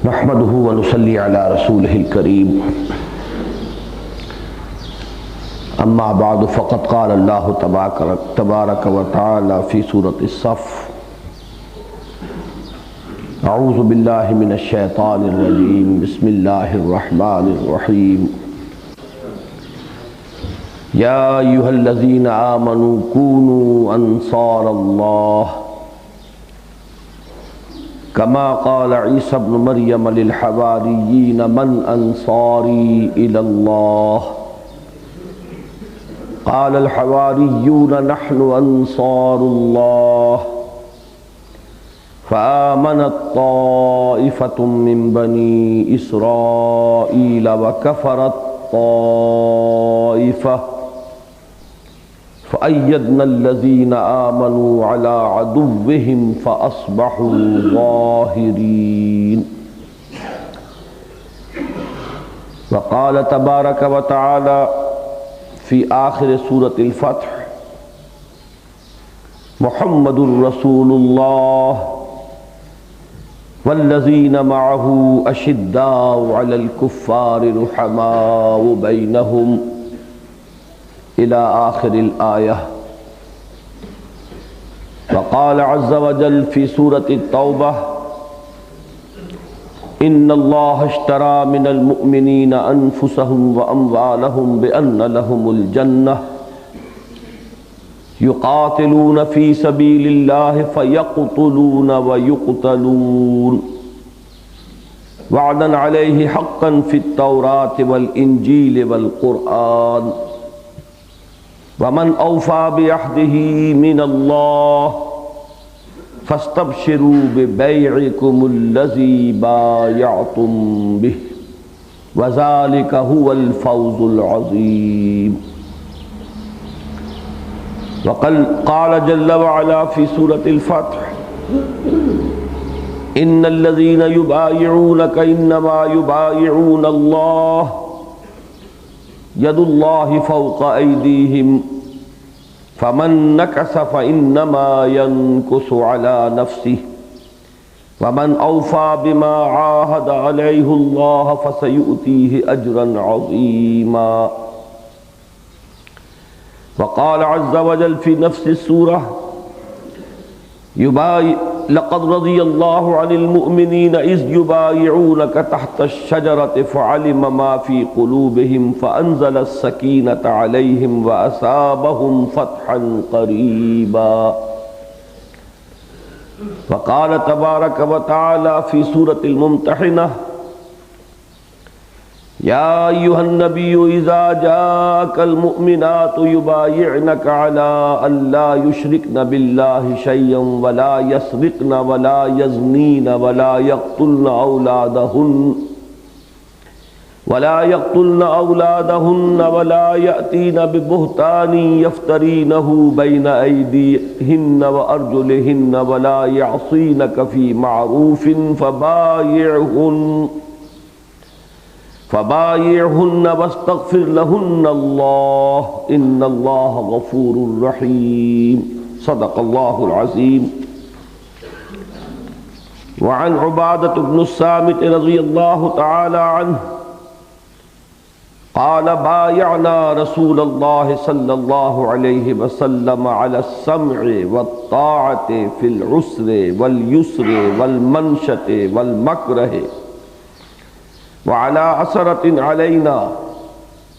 نحمده ونصلي على رسوله الكريم اما بعد فقد قال الله تبارك وتعالى في سورة الصف اعوذ بالله من الشيطان الرجيم بسم الله الرحمن الرحيم يا ايها الذين آمنوا كونوا انصار الله كما قال عيسى ابن مريم للحواريين من أنصاري إلى الله قال الحواريون نحن أنصار الله فآمنت طائفة من بني إسرائيل وكفرت طائفة فأيدنا الذين آمنوا على عدوهم فأصبحوا ظاهرين وقال تبارك وتعالى في آخر سورة الفتح محمد رسول الله والذين معه أشداء على الكفار رحماء بينهم إلى آخر الآية. وقال عز وجل في سورة التوبة إن الله اشترى من المؤمنين أنفسهم وأموالهم بأن لهم الجنة يقاتلون في سبيل الله فيقتلون ويقتلون وعدا عليه حقا في التوراة والإنجيل والقرآن ومن أوفى بعهده من الله فاستبشروا ببيعكم الذي بايعتم به وذلك هو الفوز العظيم. وقال جل وعلا في سورة الفتح إن الذين يبايعونك إنما يبايعون الله يد الله فوق أيديهم فمن نكث فإنما ينكث على نفسه ومن أوفى بما عاهد عليه الله فسيؤتيه أجرا عظيما. وقال عز وجل في نفس السورة لقد رضي الله عن المؤمنين إذ يبايعونك تحت الشجرة فعلم ما في قلوبهم فأنزل السكينة عليهم وأصابهم فتحا قريبا. وقال تبارك وتعالى في سورة الممتحنة يا أيها النبي إذا جاءك المؤمنات يبايعنك على أن لا يشركن بالله شيئا ولا يسرقن ولا يزنين ولا يقتلن أولادهن ولا يأتين ببهتان يفترينه بين أيديهن وأرجلهن ولا يعصينك في معروف فبايعهن واستغفر لهن الله إن الله غفور رحيم. صدق الله العظيم. وعن عبادة بن الصامت رضي الله تعالى عنه قال بايعنا رسول الله صلى الله عليه وسلم على السمع والطاعة في العسر واليسر والمنشة والمكره وعلى عثرة علينا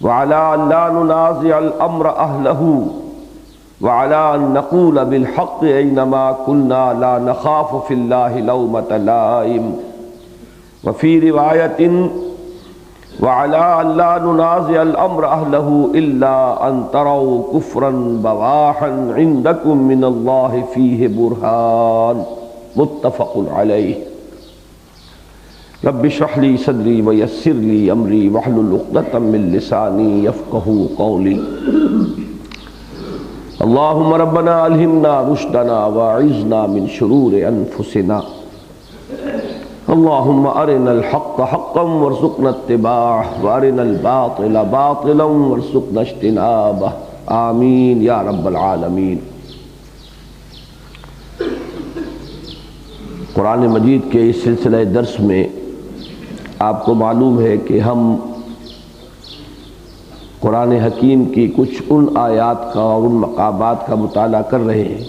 وعلى أن لا ننازع الأمر أهله وعلى أن نقول بالحق أينما كنا لا نخاف في الله لومة لائم. وفي رواية وعلى أن لا ننازع الأمر أهله إلا أن تروا كفرا بواحا عندكم من الله فيه برهان. متفق عليه. رب اشرح لي صدري ويسر لي امري واحلل عقدة من لساني يفقهوا قولي. اللهم ربنا الهمنا رشدنا واعذنا من شرور انفسنا. اللهم ارنا الحق حقا وارزقنا اتباعه وارنا الباطل باطلا وارزقنا اجتنابه. آمین یا رب العالمین۔ قرآن مجید کے اس سلسلہ درس میں آپ کو معلوم ہے کہ ہم قرآن حکیم کی کچھ ان آیات کا اور ان مقامات کا مطالعہ کر رہے ہیں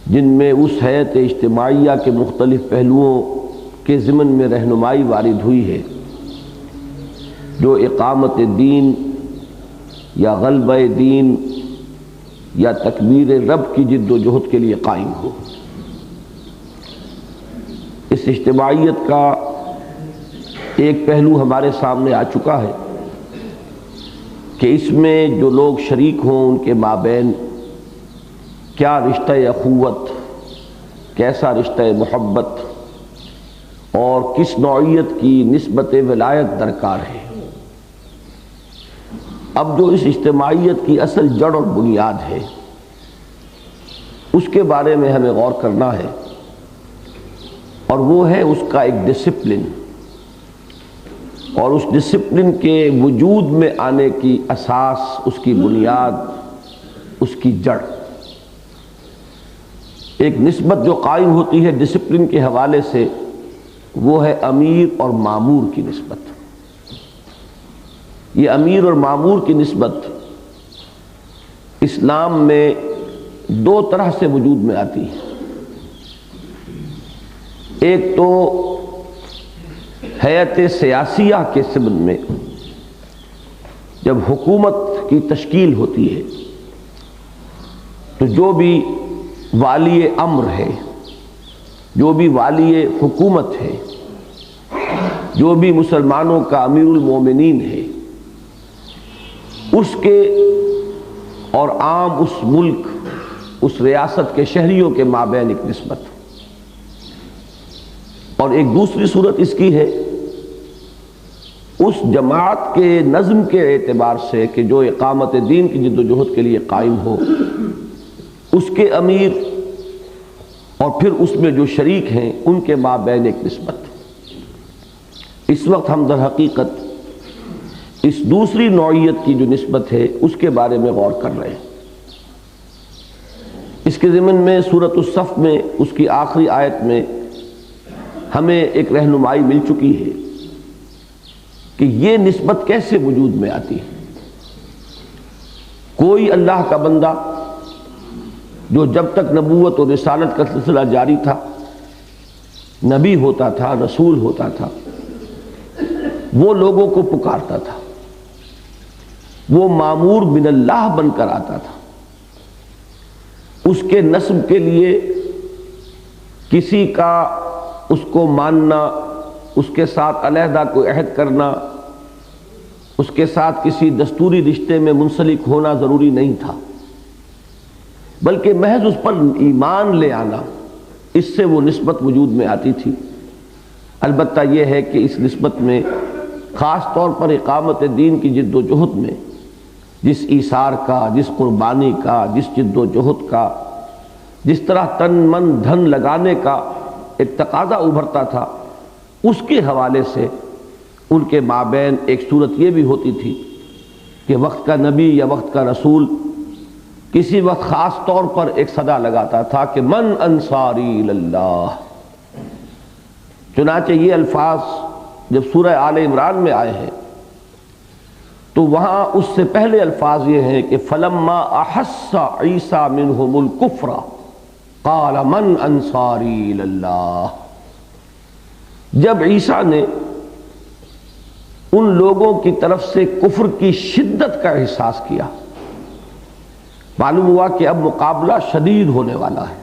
جن میں اس حیات اجتماعیہ کے مختلف پہلوؤں کے ضمن میں رہنمائی وارد ہوئی ہے جو اقامت دین یا غلبہ دین یا تکبیر رب کی جد و جہد کے لیے قائم ہو۔ اس اجتماعیت کا ایک پہلو ہمارے سامنے آ چکا ہے کہ اس میں جو لوگ شریک ہوں ان کے مابین کیا رشتہ اخوت، کیسا رشتہ محبت اور کس نوعیت کی نسبت ولایت درکار ہے۔ اب جو اس اجتماعیت کی اصل جڑ اور بنیاد ہے اس کے بارے میں ہمیں غور کرنا ہے، اور وہ ہے اس کا ایک ڈسپلن، اور اس ڈسپلن کے وجود میں آنے کی اساس، اس کی بنیاد، اس کی جڑ۔ ایک نسبت جو قائم ہوتی ہے ڈسپلن کے حوالے سے وہ ہے امیر اور مامور کی نسبت۔ یہ امیر اور مامور کی نسبت اسلام میں دو طرح سے وجود میں آتی ہے۔ ایک تو حیات سیاسیہ کے ضمن میں جب حکومت کی تشکیل ہوتی ہے تو جو بھی والی امر ہے، جو بھی والی حکومت ہے، جو بھی مسلمانوں کا امیر المومنین ہے، اس کے اور عام اس ملک، اس ریاست کے شہریوں کے مابین ایک نسبت، اور ایک دوسری صورت اس کی ہے اس جماعت کے نظم کے اعتبار سے کہ جو اقامت دین کی جد و جہد کے لیے قائم ہو، اس کے امیر اور پھر اس میں جو شریک ہیں ان کے مابین ایک نسبت۔ اس وقت ہم در حقیقت اس دوسری نوعیت کی جو نسبت ہے اس کے بارے میں غور کر رہے ہیں۔ اس کے ضمن میں سورۃ الصف میں اس کی آخری آیت میں ہمیں ایک رہنمائی مل چکی ہے کہ یہ نسبت کیسے وجود میں آتی ہے۔ کوئی اللہ کا بندہ جو جب تک نبوت اور رسالت کا سلسلہ جاری تھا نبی ہوتا تھا، رسول ہوتا تھا، وہ لوگوں کو پکارتا تھا، وہ مامور من اللہ بن کر آتا تھا۔ اس کے نسب کے لیے کسی کا اس کو ماننا، اس کے ساتھ علیحدہ کوئی عہد کرنا، اس کے ساتھ کسی دستوری رشتے میں منسلک ہونا ضروری نہیں تھا، بلکہ محض اس پر ایمان لے آنا، اس سے وہ نسبت وجود میں آتی تھی۔ البتہ یہ ہے کہ اس نسبت میں خاص طور پر اقامت دین کی جد و جہد میں جس ایثار کا، جس قربانی کا، جس جد و جہد کا، جس طرح تن من دھن لگانے کا ایک تقاضا ابھرتا تھا، اس کے حوالے سے ان کے مابین ایک صورت یہ بھی ہوتی تھی کہ وقت کا نبی یا وقت کا رسول کسی وقت خاص طور پر ایک صدا لگاتا تھا کہ من انصاری اللہ۔ چنانچہ یہ الفاظ جب سورہ آل عمران میں آئے ہیں تو وہاں اس سے پہلے الفاظ یہ ہیں کہ فلما احس عیسیٰ منہم الکفر قال من انصاری اللہ۔ جب عیسیٰ نے ان لوگوں کی طرف سے کفر کی شدت کا احساس کیا، معلوم ہوا کہ اب مقابلہ شدید ہونے والا ہے،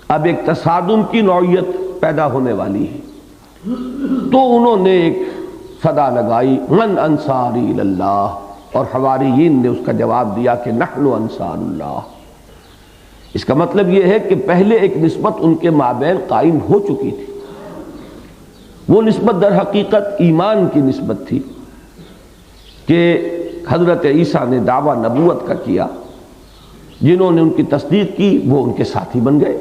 اب ایک تصادم کی نوعیت پیدا ہونے والی ہے، تو انہوں نے ایک صدا لگائی من انصاری اللہ، اور حواریین نے اس کا جواب دیا کہ نحن انصار اللہ۔ اس کا مطلب یہ ہے کہ پہلے ایک نسبت ان کے مابین قائم ہو چکی تھی۔ وہ نسبت در حقیقت ایمان کی نسبت تھی کہ حضرت عیسیٰ نے دعویٰ نبوت کا کیا، جنہوں نے ان کی تصدیق کی وہ ان کے ساتھی بن گئے،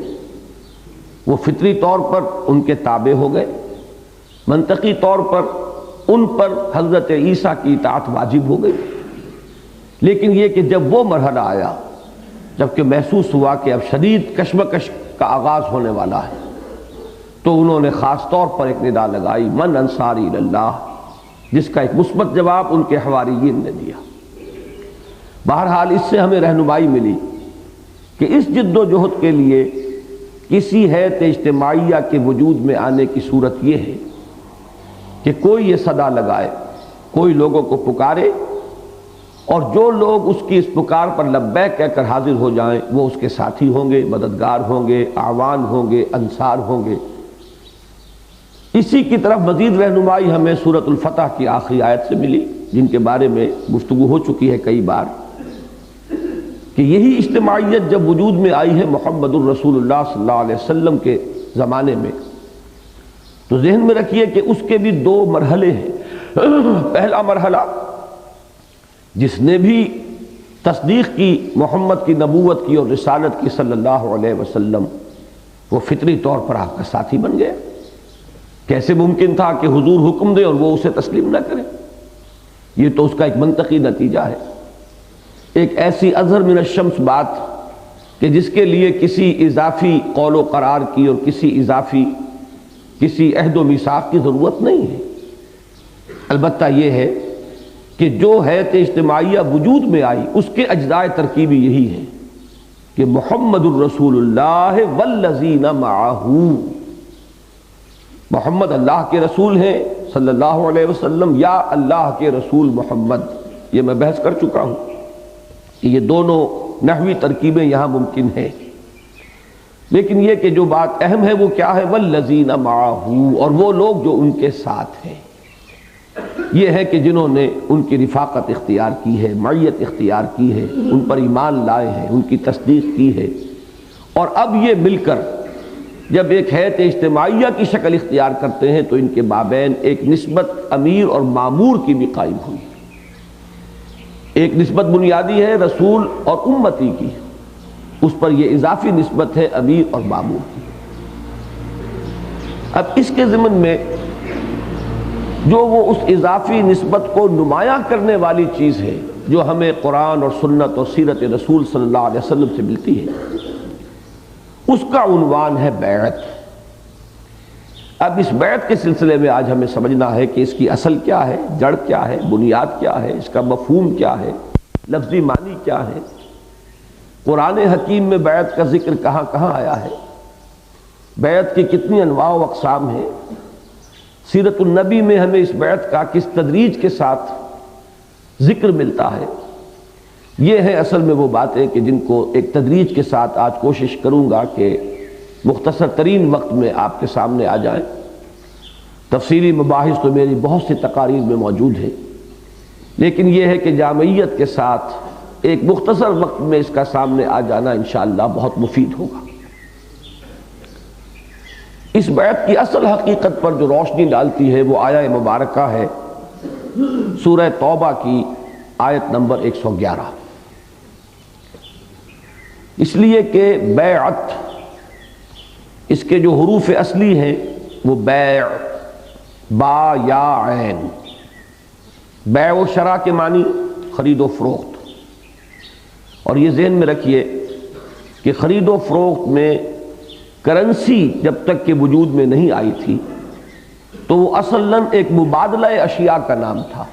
وہ فطری طور پر ان کے تابع ہو گئے، منطقی طور پر ان پر حضرت عیسیٰ کی اطاعت واجب ہو گئی۔ لیکن یہ کہ جب وہ مرحلہ آیا جبکہ محسوس ہوا کہ اب شدید کشمکش کا آغاز ہونے والا ہے، تو انہوں نے خاص طور پر ایک ندا لگائی من انصاری اللہ، جس کا ایک مثبت جواب ان کے حواریین نے دیا۔ بہرحال اس سے ہمیں رہنمائی ملی کہ اس جد و جہد کے لیے کسی ہیئت اجتماعیہ کے وجود میں آنے کی صورت یہ ہے کہ کوئی یہ صدا لگائے، کوئی لوگوں کو پکارے، اور جو لوگ اس کی اس پکار پر لبیک کہہ کر حاضر ہو جائیں وہ اس کے ساتھی ہوں گے، مددگار ہوں گے، اعوان ہوں گے، انصار ہوں گے۔ اسی کی طرف مزید رہنمائی ہمیں سورۃ الفتح کی آخری آیت سے ملی، جن کے بارے میں گفتگو ہو چکی ہے کئی بار، کہ یہی اجتماعیت جب وجود میں آئی ہے محمد الرسول اللہ صلی اللہ علیہ وسلم کے زمانے میں، تو ذہن میں رکھیے کہ اس کے بھی دو مرحلے ہیں۔ پہلا مرحلہ، جس نے بھی تصدیق کی محمد کی نبوت کی اور رسالت کی صلی اللہ علیہ وسلم، وہ فطری طور پر آپ کا ساتھی بن گیا۔ کیسے ممکن تھا کہ حضور حکم دے اور وہ اسے تسلیم نہ کرے؟ یہ تو اس کا ایک منطقی نتیجہ ہے، ایک ایسی اظہر من الشمس بات کہ جس کے لیے کسی اضافی قول و قرار کی اور کسی عہد و میثاق کی ضرورت نہیں ہے۔ البتہ یہ ہے کہ جو ہیئت اجتماعیہ وجود میں آئی اس کے اجزاء ترکیبی یہی ہے کہ محمد الرسول اللہ والذین معہ، محمد اللہ کے رسول ہیں صلی اللہ علیہ وسلم، یا اللہ کے رسول محمد۔ یہ میں بحث کر چکا ہوں کہ یہ دونوں نحوی ترکیبیں یہاں ممکن ہیں، لیکن یہ کہ جو بات اہم ہے وہ کیا ہے؟ والذین معہ، اور وہ لوگ جو ان کے ساتھ ہیں۔ یہ ہے کہ جنہوں نے ان کی رفاقت اختیار کی ہے، معیت اختیار کی ہے، ان پر ایمان لائے ہیں، ان کی تصدیق کی ہے، اور اب یہ مل کر جب ایک ہیئت اجتماعیہ کی شکل اختیار کرتے ہیں تو ان کے مابین ایک نسبت امیر اور مامور کی بھی قائم ہوئی۔ ایک نسبت بنیادی ہے رسول اور امتی کی، اس پر یہ اضافی نسبت ہے امیر اور مامور کی۔ اب اس کے ضمن میں جو وہ اس اضافی نسبت کو نمایاں کرنے والی چیز ہے جو ہمیں قرآن اور سنت اور سیرت رسول صلی اللہ علیہ وسلم سے ملتی ہے، اس کا عنوان ہے بیعت۔ اب اس بیعت کے سلسلے میں آج ہمیں سمجھنا ہے کہ اس کی اصل کیا ہے، جڑ کیا ہے، بنیاد کیا ہے، اس کا مفہوم کیا ہے، لفظی معنی کیا ہے، قرآن حکیم میں بیعت کا ذکر کہاں کہاں آیا ہے، بیعت کی کتنی انواع و اقسام ہیں، سیرت النبی میں ہمیں اس بیعت کا کس تدریج کے ساتھ ذکر ملتا ہے۔ یہ ہے اصل میں وہ باتیں کہ جن کو ایک تدریج کے ساتھ آج کوشش کروں گا کہ مختصر ترین وقت میں آپ کے سامنے آ جائیں۔ تفصیلی مباحث تو میری بہت سی تقاریر میں موجود ہے، لیکن یہ ہے کہ جامعیت کے ساتھ ایک مختصر وقت میں اس کا سامنے آ جانا انشاءاللہ بہت مفید ہوگا۔ اس بیعت کی اصل حقیقت پر جو روشنی ڈالتی ہے وہ آیہ مبارکہ ہے سورہ توبہ کی آیت نمبر 111، اس لیے کہ بیعت، اس کے جو حروف اصلی ہیں وہ بیع، با یا عین۔ بیع و شرع کے معنی خرید و فروخت، اور یہ ذہن میں رکھیے کہ خرید و فروخت میں کرنسی جب تک کہ وجود میں نہیں آئی تھی تو وہ اصلاً ایک مبادلہ اشیاء کا نام تھا۔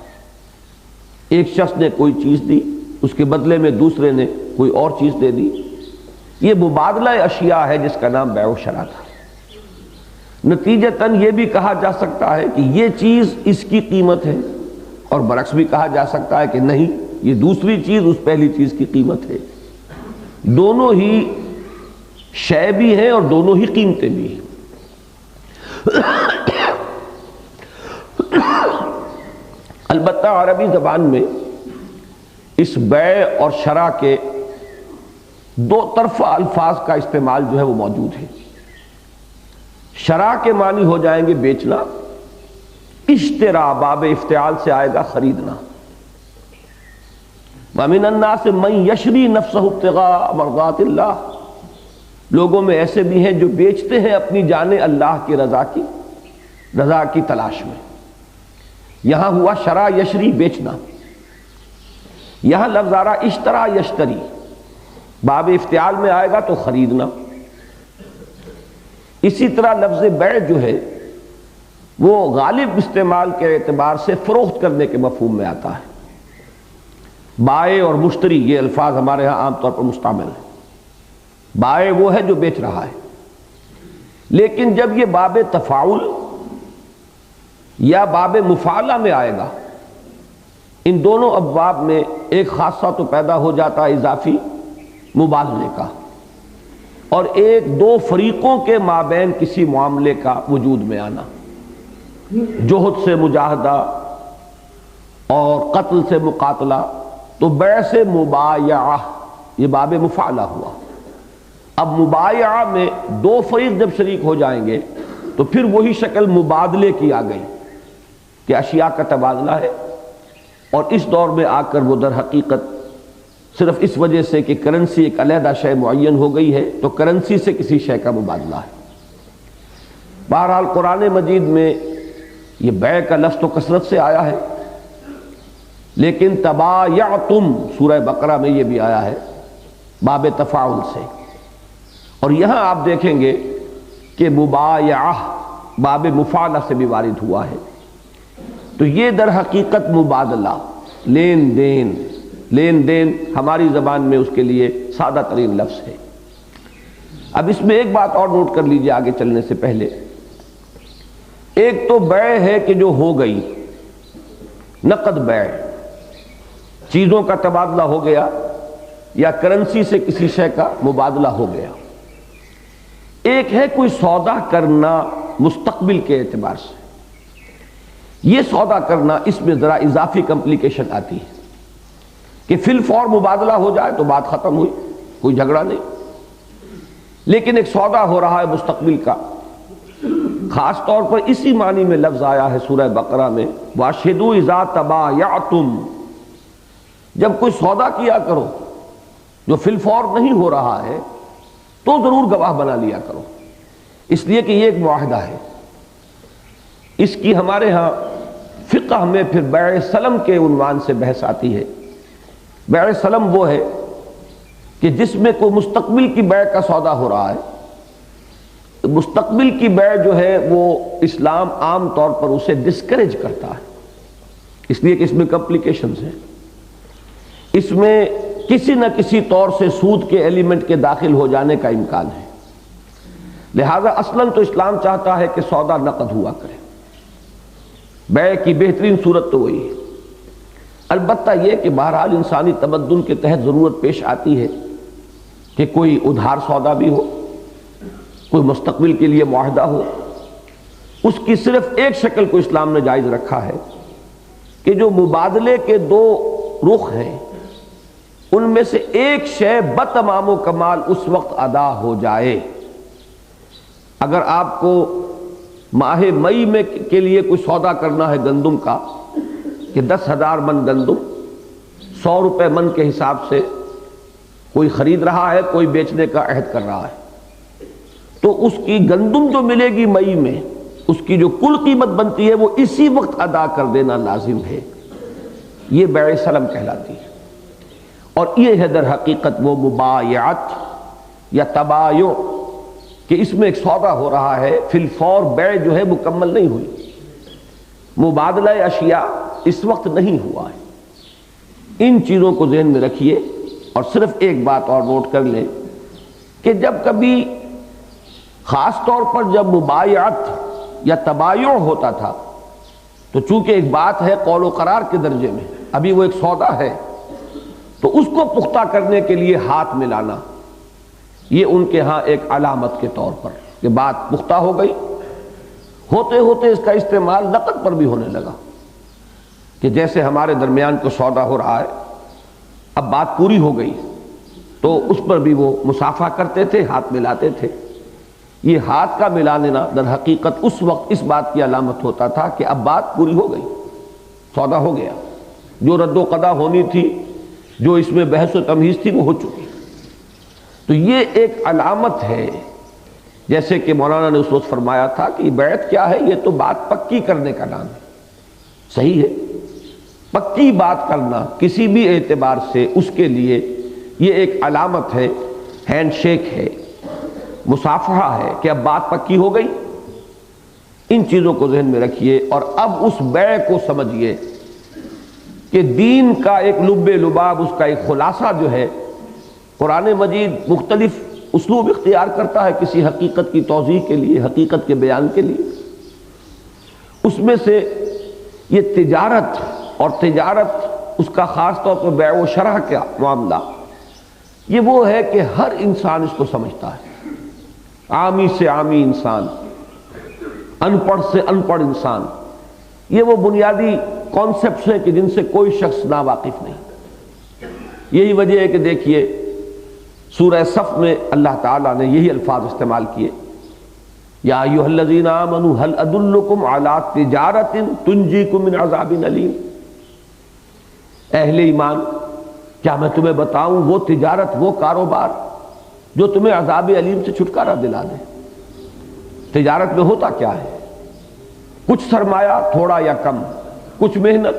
ایک شخص نے کوئی چیز دی، اس کے بدلے میں دوسرے نے کوئی اور چیز دے دی، یہ مبادلہ اشیاء ہے جس کا نام بیع و شرع تھا۔ نتیجتاً یہ بھی کہا جا سکتا ہے کہ یہ چیز اس کی قیمت ہے، اور برعکس بھی کہا جا سکتا ہے کہ نہیں، یہ دوسری چیز اس پہلی چیز کی قیمت ہے۔ دونوں ہی شے بھی ہیں اور دونوں ہی قیمتیں بھی ہیں۔ البتہ عربی زبان میں اس بیع اور شرع کے دو طرفہ الفاظ کا استعمال جو ہے وہ موجود ہے۔ شرع کے معنی ہو جائیں گے بیچنا، اشترا باب افتعال سے آئے گا خریدنا۔ وَمِنَ النَّاسِ مَن يَشْرِي نَفْسَهُ ابْتِغَاءَ مَرْضَاتِ اللَّهِ، لوگوں میں ایسے بھی ہیں جو بیچتے ہیں اپنی جانیں اللہ کی رضا کی تلاش میں۔ یہاں ہوا شرع یشری، بیچنا، یہاں لفظ آ رہا اشترا یشتری، باب افتعال میں آئے گا تو خریدنا۔ اسی طرح لفظ بیع جو ہے وہ غالب استعمال کے اعتبار سے فروخت کرنے کے مفہوم میں آتا ہے۔ بائع اور مشتری یہ الفاظ ہمارے ہاں عام طور پر مستعمل ہیں۔ بائع وہ ہے جو بیچ رہا ہے، لیکن جب یہ باب تفاعل یا باب مفاعلہ میں آئے گا، ان دونوں ابواب میں ایک خاصہ تو پیدا ہو جاتا ہے اضافی مبادلے کا، اور ایک دو فریقوں کے مابین کسی معاملے کا وجود میں آنا، جوہد سے مجاہدہ اور قتل سے مقاتلہ، تو بیع سے مبایعہ، یہ باب مفاعلہ ہوا۔ اب مبایعہ میں دو فریق جب شریک ہو جائیں گے تو پھر وہی شکل مبادلے کی آ گئی کہ اشیاء کا تبادلہ ہے، اور اس دور میں آ کر وہ در حقیقت صرف اس وجہ سے کہ کرنسی ایک علیحدہ شے معین ہو گئی ہے تو کرنسی سے کسی شے کا مبادلہ ہے۔ بہرحال قرآن مجید میں یہ بیع کا لفظ تو کثرت سے آیا ہے، لیکن تبایعتم سورہ بقرہ میں یہ بھی آیا ہے باب تفاعل سے، اور یہاں آپ دیکھیں گے کہ مبایعہ باب مفاعلہ سے بھی وارد ہوا ہے۔ تو یہ در حقیقت مبادلہ، لین دین ہماری زبان میں اس کے لیے سادہ ترین لفظ ہے۔ اب اس میں ایک بات اور نوٹ کر لیجیے آگے چلنے سے پہلے، ایک تو بیع ہے کہ جو ہو گئی، نقد بیع، چیزوں کا تبادلہ ہو گیا یا کرنسی سے کسی شے کا مبادلہ ہو گیا۔ ایک ہے کوئی سودا کرنا مستقبل کے اعتبار سے، یہ سودا کرنا اس میں ذرا اضافی کمپلیکیشن آتی ہے کہ فی الفور مبادلہ ہو جائے تو بات ختم ہوئی، کوئی جھگڑا نہیں، لیکن ایک سودا ہو رہا ہے مستقبل کا، خاص طور پر اسی معنی میں لفظ آیا ہے سورہ بقرہ میں وَاشْهِدُوا اِذَا تَبَایَعْتُمْ، جب کوئی سودا کیا کرو جو فی الفور نہیں ہو رہا ہے تو ضرور گواہ بنا لیا کرو، اس لیے کہ یہ ایک معاہدہ ہے۔ اس کی ہمارے ہاں فقہ میں پھر بیع سلم کے عنوان سے بحث آتی ہے۔ بیع سلم وہ ہے کہ جس میں کوئی مستقبل کی بیع کا سودا ہو رہا ہے۔ مستقبل کی بیع جو ہے وہ اسلام عام طور پر اسے ڈسکریج کرتا ہے، اس لیے کہ اس میں کمپلیکیشنز ہیں، اس میں کسی نہ کسی طور سے سود کے ایلیمنٹ کے داخل ہو جانے کا امکان ہے، لہذا اصلاً تو اسلام چاہتا ہے کہ سودا نقد ہوا کرے۔ بیع کی بہترین صورت تو وہی ہے، البتہ یہ کہ بہرحال انسانی تمدن کے تحت ضرورت پیش آتی ہے کہ کوئی ادھار سودا بھی ہو، کوئی مستقبل کے لیے معاہدہ ہو۔ اس کی صرف ایک شکل کو اسلام نے جائز رکھا ہے کہ جو مبادلے کے دو رخ ہیں ان میں سے ایک شے بتمام و کمال اس وقت ادا ہو جائے۔ اگر آپ کو ماہ مئی میں کے لیے کوئی سودا کرنا ہے گندم کا کہ 10,000 من گندم 100 روپے من کے حساب سے کوئی خرید رہا ہے، کوئی بیچنے کا عہد کر رہا ہے، تو اس کی گندم جو ملے گی مئی میں اس کی جو کل قیمت بنتی ہے وہ اسی وقت ادا کر دینا لازم ہے، یہ بیع سلم کہلاتی ہے۔ اور یہ ہے در حقیقت وہ مبایعت یا تبایع کہ اس میں ایک سودا ہو رہا ہے، فی الفور بیع جو ہے مکمل نہیں ہوئی، مبادلہ اشیاء اس وقت نہیں ہوا ہے۔ ان چیزوں کو ذہن میں رکھیے، اور صرف ایک بات اور نوٹ کر لیں کہ جب کبھی خاص طور پر جب مبایعت یا تبایع ہوتا تھا تو چونکہ ایک بات ہے قول و قرار کے درجے میں، ابھی وہ ایک سودا ہے، تو اس کو پختہ کرنے کے لیے ہاتھ ملانا یہ ان کے ہاں ایک علامت کے طور پر کہ بات پختہ ہو گئی، ہوتے ہوتے اس کا استعمال نقد پر بھی ہونے لگا کہ جیسے ہمارے درمیان کو سودا ہو رہا ہے، اب بات پوری ہو گئی تو اس پر بھی وہ مصافحہ کرتے تھے، ہاتھ ملاتے تھے۔ یہ ہاتھ کا ملا لینا در حقیقت اس وقت اس بات کی علامت ہوتا تھا کہ اب بات پوری ہو گئی، سودا ہو گیا، جو رد و قضا ہونی تھی، جو اس میں بحث و تمہیز تھی وہ ہو چکی۔ تو یہ ایک علامت ہے، جیسے کہ مولانا نے اس وقت فرمایا تھا کہ بیعت کیا ہے، یہ تو بات پکی کرنے کا نام ہے۔ صحیح ہے، پکی بات کرنا کسی بھی اعتبار سے اس کے لیے یہ ایک علامت ہے، ہینڈ شیک ہے، مصافحہ ہے کہ اب بات پکی ہو گئی. ان چیزوں کو ذہن میں رکھیے اور اب اس بیع کو سمجھیے کہ دین کا ایک لب لباب، اس کا ایک خلاصہ جو ہے، قرآن مجید مختلف اسلوب اختیار کرتا ہے کسی حقیقت کی توضیح کے لیے، حقیقت کے بیان کے لیے. اس میں سے یہ تجارت، اور تجارت اس کا خاص طور پر بیع و شرح کا معاملہ، یہ وہ ہے کہ ہر انسان اس کو سمجھتا ہے. عامی سے عامی انسان، ان پڑھ سے ان پڑھ انسان، یہ وہ بنیادی کانسیپٹس ہیں کہ جن سے کوئی شخص نا واقف نہیں. یہی وجہ ہے کہ دیکھیے سورہ صف میں اللہ تعالیٰ نے یہی الفاظ استعمال کیے، یا ایھا الذین آمنوا هل ادلکم علی تجارۃ تنجیکم من عذاب علیم. اہل ایمان، کیا میں تمہیں بتاؤں وہ تجارت، وہ کاروبار جو تمہیں عذاب علیم سے چھٹکارا دلا دے. تجارت میں ہوتا کیا ہے؟ کچھ سرمایہ تھوڑا یا کم، کچھ محنت،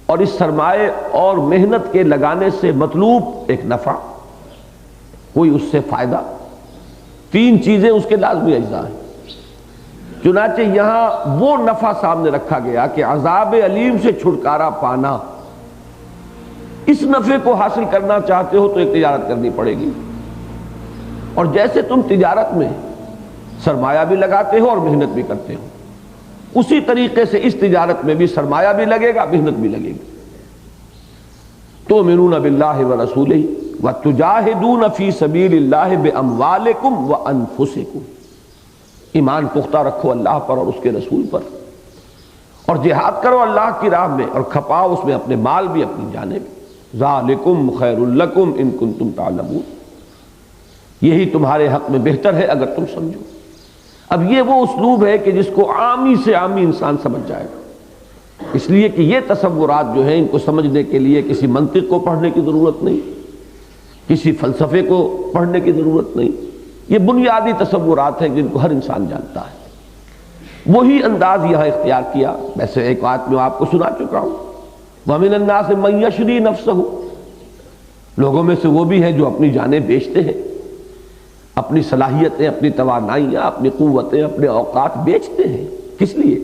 اور اس سرمایہ اور محنت کے لگانے سے مطلوب ایک نفع، کوئی اس سے فائدہ. تین چیزیں اس کے لازمی اجزاء ہیں. چنانچہ یہاں وہ نفع سامنے رکھا گیا کہ عذاب علیم سے چھٹکارا پانا. اس نفع کو حاصل کرنا چاہتے ہو تو ایک تجارت کرنی پڑے گی، اور جیسے تم تجارت میں سرمایہ بھی لگاتے ہو اور محنت بھی کرتے ہو، اسی طریقے سے اس تجارت میں بھی سرمایہ بھی لگے گا، محنت بھی لگے گی. تؤمنون باللہ ورسولہ وتجاہدون فی سبیل اللہ باموالکم وانفسکم. ایمان پختہ رکھو اللہ پر اور اس کے رسول پر، اور جہاد کرو اللہ کی راہ میں، اور کھپاؤ اس میں اپنے مال بھی اپنی جانیں بھی. ذالکم خیر لکم ان کنتم تعلمون. یہی تمہارے حق میں بہتر ہے اگر تم سمجھو. اب یہ وہ اسلوب ہے کہ جس کو عامی سے عامی انسان سمجھ جائے گا. اس لیے کہ یہ تصورات جو ہیں ان کو سمجھنے کے لیے کسی منطق کو پڑھنے کی ضرورت نہیں، کسی فلسفے کو پڑھنے کی ضرورت نہیں. یہ بنیادی تصورات ہیں جن کو ہر انسان جانتا ہے. وہی انداز یہاں اختیار کیا. ویسے ایک بات میں آپ کو سنا چکا ہوں، وَمِنَ النَّاسِ مَن يَشْرِي نَفْسَهُ. لوگوں میں سے وہ بھی ہیں جو اپنی جانیں بیچتے ہیں، اپنی صلاحیتیں، اپنی توانائیاں، اپنی قوتیں، اپنے اوقات بیچتے ہیں. کس لیے؟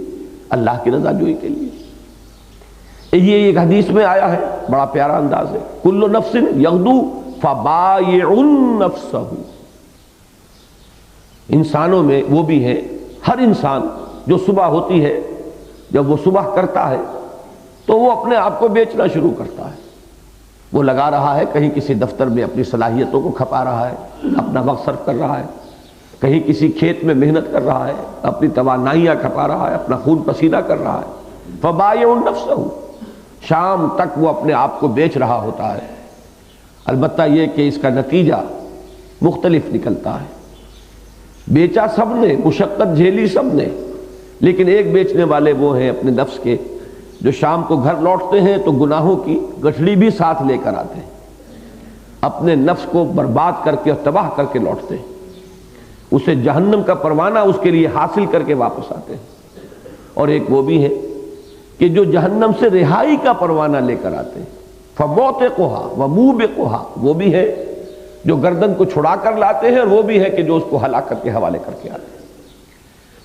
اللہ کی رضا جوئی کے لیے. یہ ایک حدیث میں آیا ہے، بڑا پیارا انداز ہے، کل نفس یغدو فبائع نفسہ. انسانوں میں وہ بھی ہیں، ہر انسان جو صبح ہوتی ہے، جب وہ صبح کرتا ہے تو وہ اپنے آپ کو بیچنا شروع کرتا ہے. وہ لگا رہا ہے کہیں کسی دفتر میں اپنی صلاحیتوں کو کھپا رہا ہے، اپنا وقت صرف کر رہا ہے، کہیں کسی کھیت میں محنت کر رہا ہے، اپنی توانائیاں کھپا رہا ہے، اپنا خون پسینہ کر رہا ہے. فبائع نفسہ، شام تک وہ اپنے آپ کو بیچ رہا ہوتا ہے. البتہ یہ کہ اس کا نتیجہ مختلف نکلتا ہے. بیچا سب نے، مشقت جھیلی سب نے، لیکن ایک بیچنے والے وہ ہیں اپنے نفس کے، جو شام کو گھر لوٹتے ہیں تو گناہوں کی گٹھڑی بھی ساتھ لے کر آتے ہیں، اپنے نفس کو برباد کر کے اور تباہ کر کے لوٹتے ہیں. اسے جہنم کا پروانہ اس کے لیے حاصل کر کے واپس آتے ہیں. اور ایک وہ بھی ہے کہ جو جہنم سے رہائی کا پروانہ لے کر آتے ہیں، فَمُوتِقُهَا وَمُوبِقُهَا. وہ بھی ہے جو گردن کو چھڑا کر لاتے ہیں، اور وہ بھی ہے کہ جو اس کو ہلاکت کے حوالے کر کے آتے ہیں.